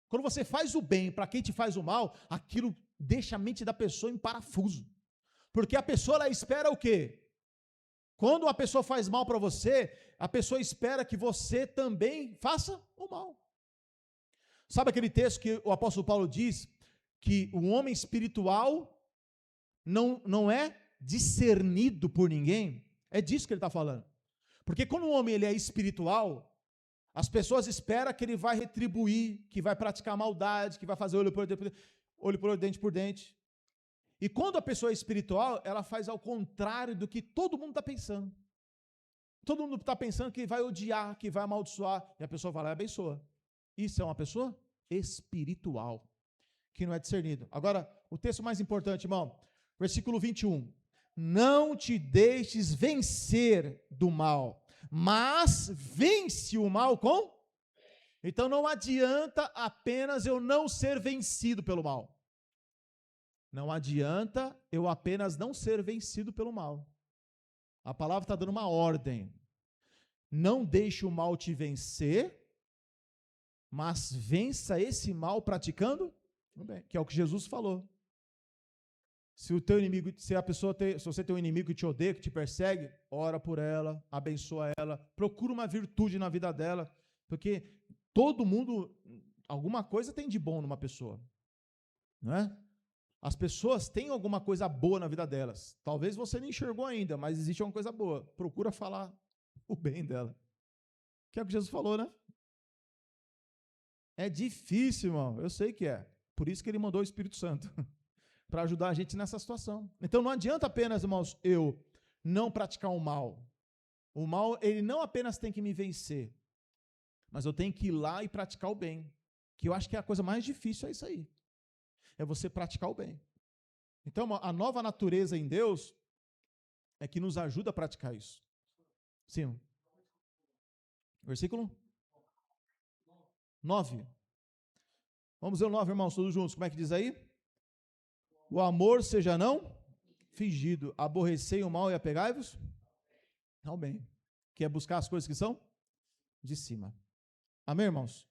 Quando você faz o bem para quem te faz o mal, aquilo deixa a mente da pessoa em parafuso. Porque a pessoa, ela espera o quê? Quando uma pessoa faz mal para você, a pessoa espera que você também faça o mal. Sabe aquele texto que o apóstolo Paulo diz que o homem espiritual não é discernido por ninguém? É disso que ele está falando. Porque quando o homem ele é espiritual, as pessoas esperam que ele vai retribuir, que vai praticar maldade, que vai fazer olho por olho, dente por dente. E quando a pessoa é espiritual, ela faz ao contrário do que todo mundo está pensando. Todo mundo está pensando que vai odiar, que vai amaldiçoar, e a pessoa vai lá e abençoa. Isso é uma pessoa espiritual, que não é discernido. Agora, o texto mais importante, irmão, versículo 21. Não te deixes vencer do mal, mas vence o mal com... Então não adianta apenas eu não ser vencido pelo mal. Não adianta eu apenas não ser vencido pelo mal. A palavra está dando uma ordem. Não deixe o mal te vencer, mas vença esse mal praticando o bem, que é o que Jesus falou. Se o teu inimigo, se você tem um inimigo que te odeia, que te persegue, ora por ela, abençoa ela, procura uma virtude na vida dela, porque todo mundo, alguma coisa tem de bom numa pessoa, não é? As pessoas têm alguma coisa boa na vida delas. Talvez você não enxergou ainda, mas existe uma coisa boa. Procura falar o bem dela. Que é o que Jesus falou, né? É difícil, irmão. Eu sei que é. Por isso que ele mandou o Espírito Santo. Para ajudar a gente nessa situação. Então não adianta apenas, irmãos, eu não praticar o mal. O mal, ele não apenas tem que me vencer, mas eu tenho que ir lá e praticar o bem. Que eu acho que é a coisa mais difícil, é isso aí. É você praticar o bem. Então, a nova natureza em Deus é que nos ajuda a praticar isso. Sim. Versículo 9. Vamos ver o 9, irmãos, todos juntos. Como é que diz aí? O amor seja não fingido, aborrecei o mal e apegai-vos ao bem, que é buscar as coisas que são de cima. Amém, irmãos?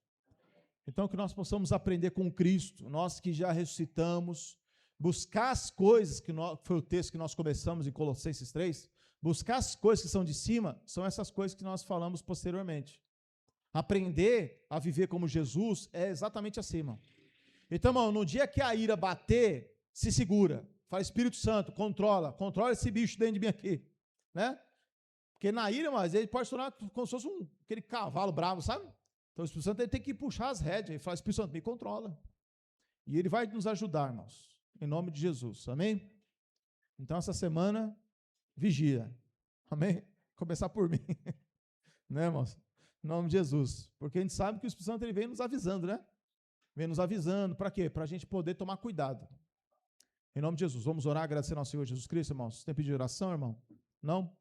Então, que nós possamos aprender com Cristo, nós que já ressuscitamos, buscar as coisas, foi o texto que nós começamos em Colossenses 3, buscar as coisas que são de cima, são essas coisas que nós falamos posteriormente. Aprender a viver como Jesus é exatamente acima. Então, irmão, no dia que a ira bater, se segura, fala, Espírito Santo, controla esse bicho dentro de mim aqui, né? Porque na ira, mas ele pode se tornar como se fosse aquele cavalo bravo, sabe? Então o Espírito Santo ele tem que puxar as rédeas, ele fala, Espírito Santo, me controla. E ele vai nos ajudar, irmãos, em nome de Jesus, amém? Então essa semana, vigia, amém? Começar por mim, né, irmãos? Em nome de Jesus, porque a gente sabe que o Espírito Santo ele vem nos avisando, né? Vem nos avisando, para quê? Para a gente poder tomar cuidado. Em nome de Jesus, vamos orar, agradecendo ao Senhor Jesus Cristo, irmãos. Tempo de oração, irmão? Não?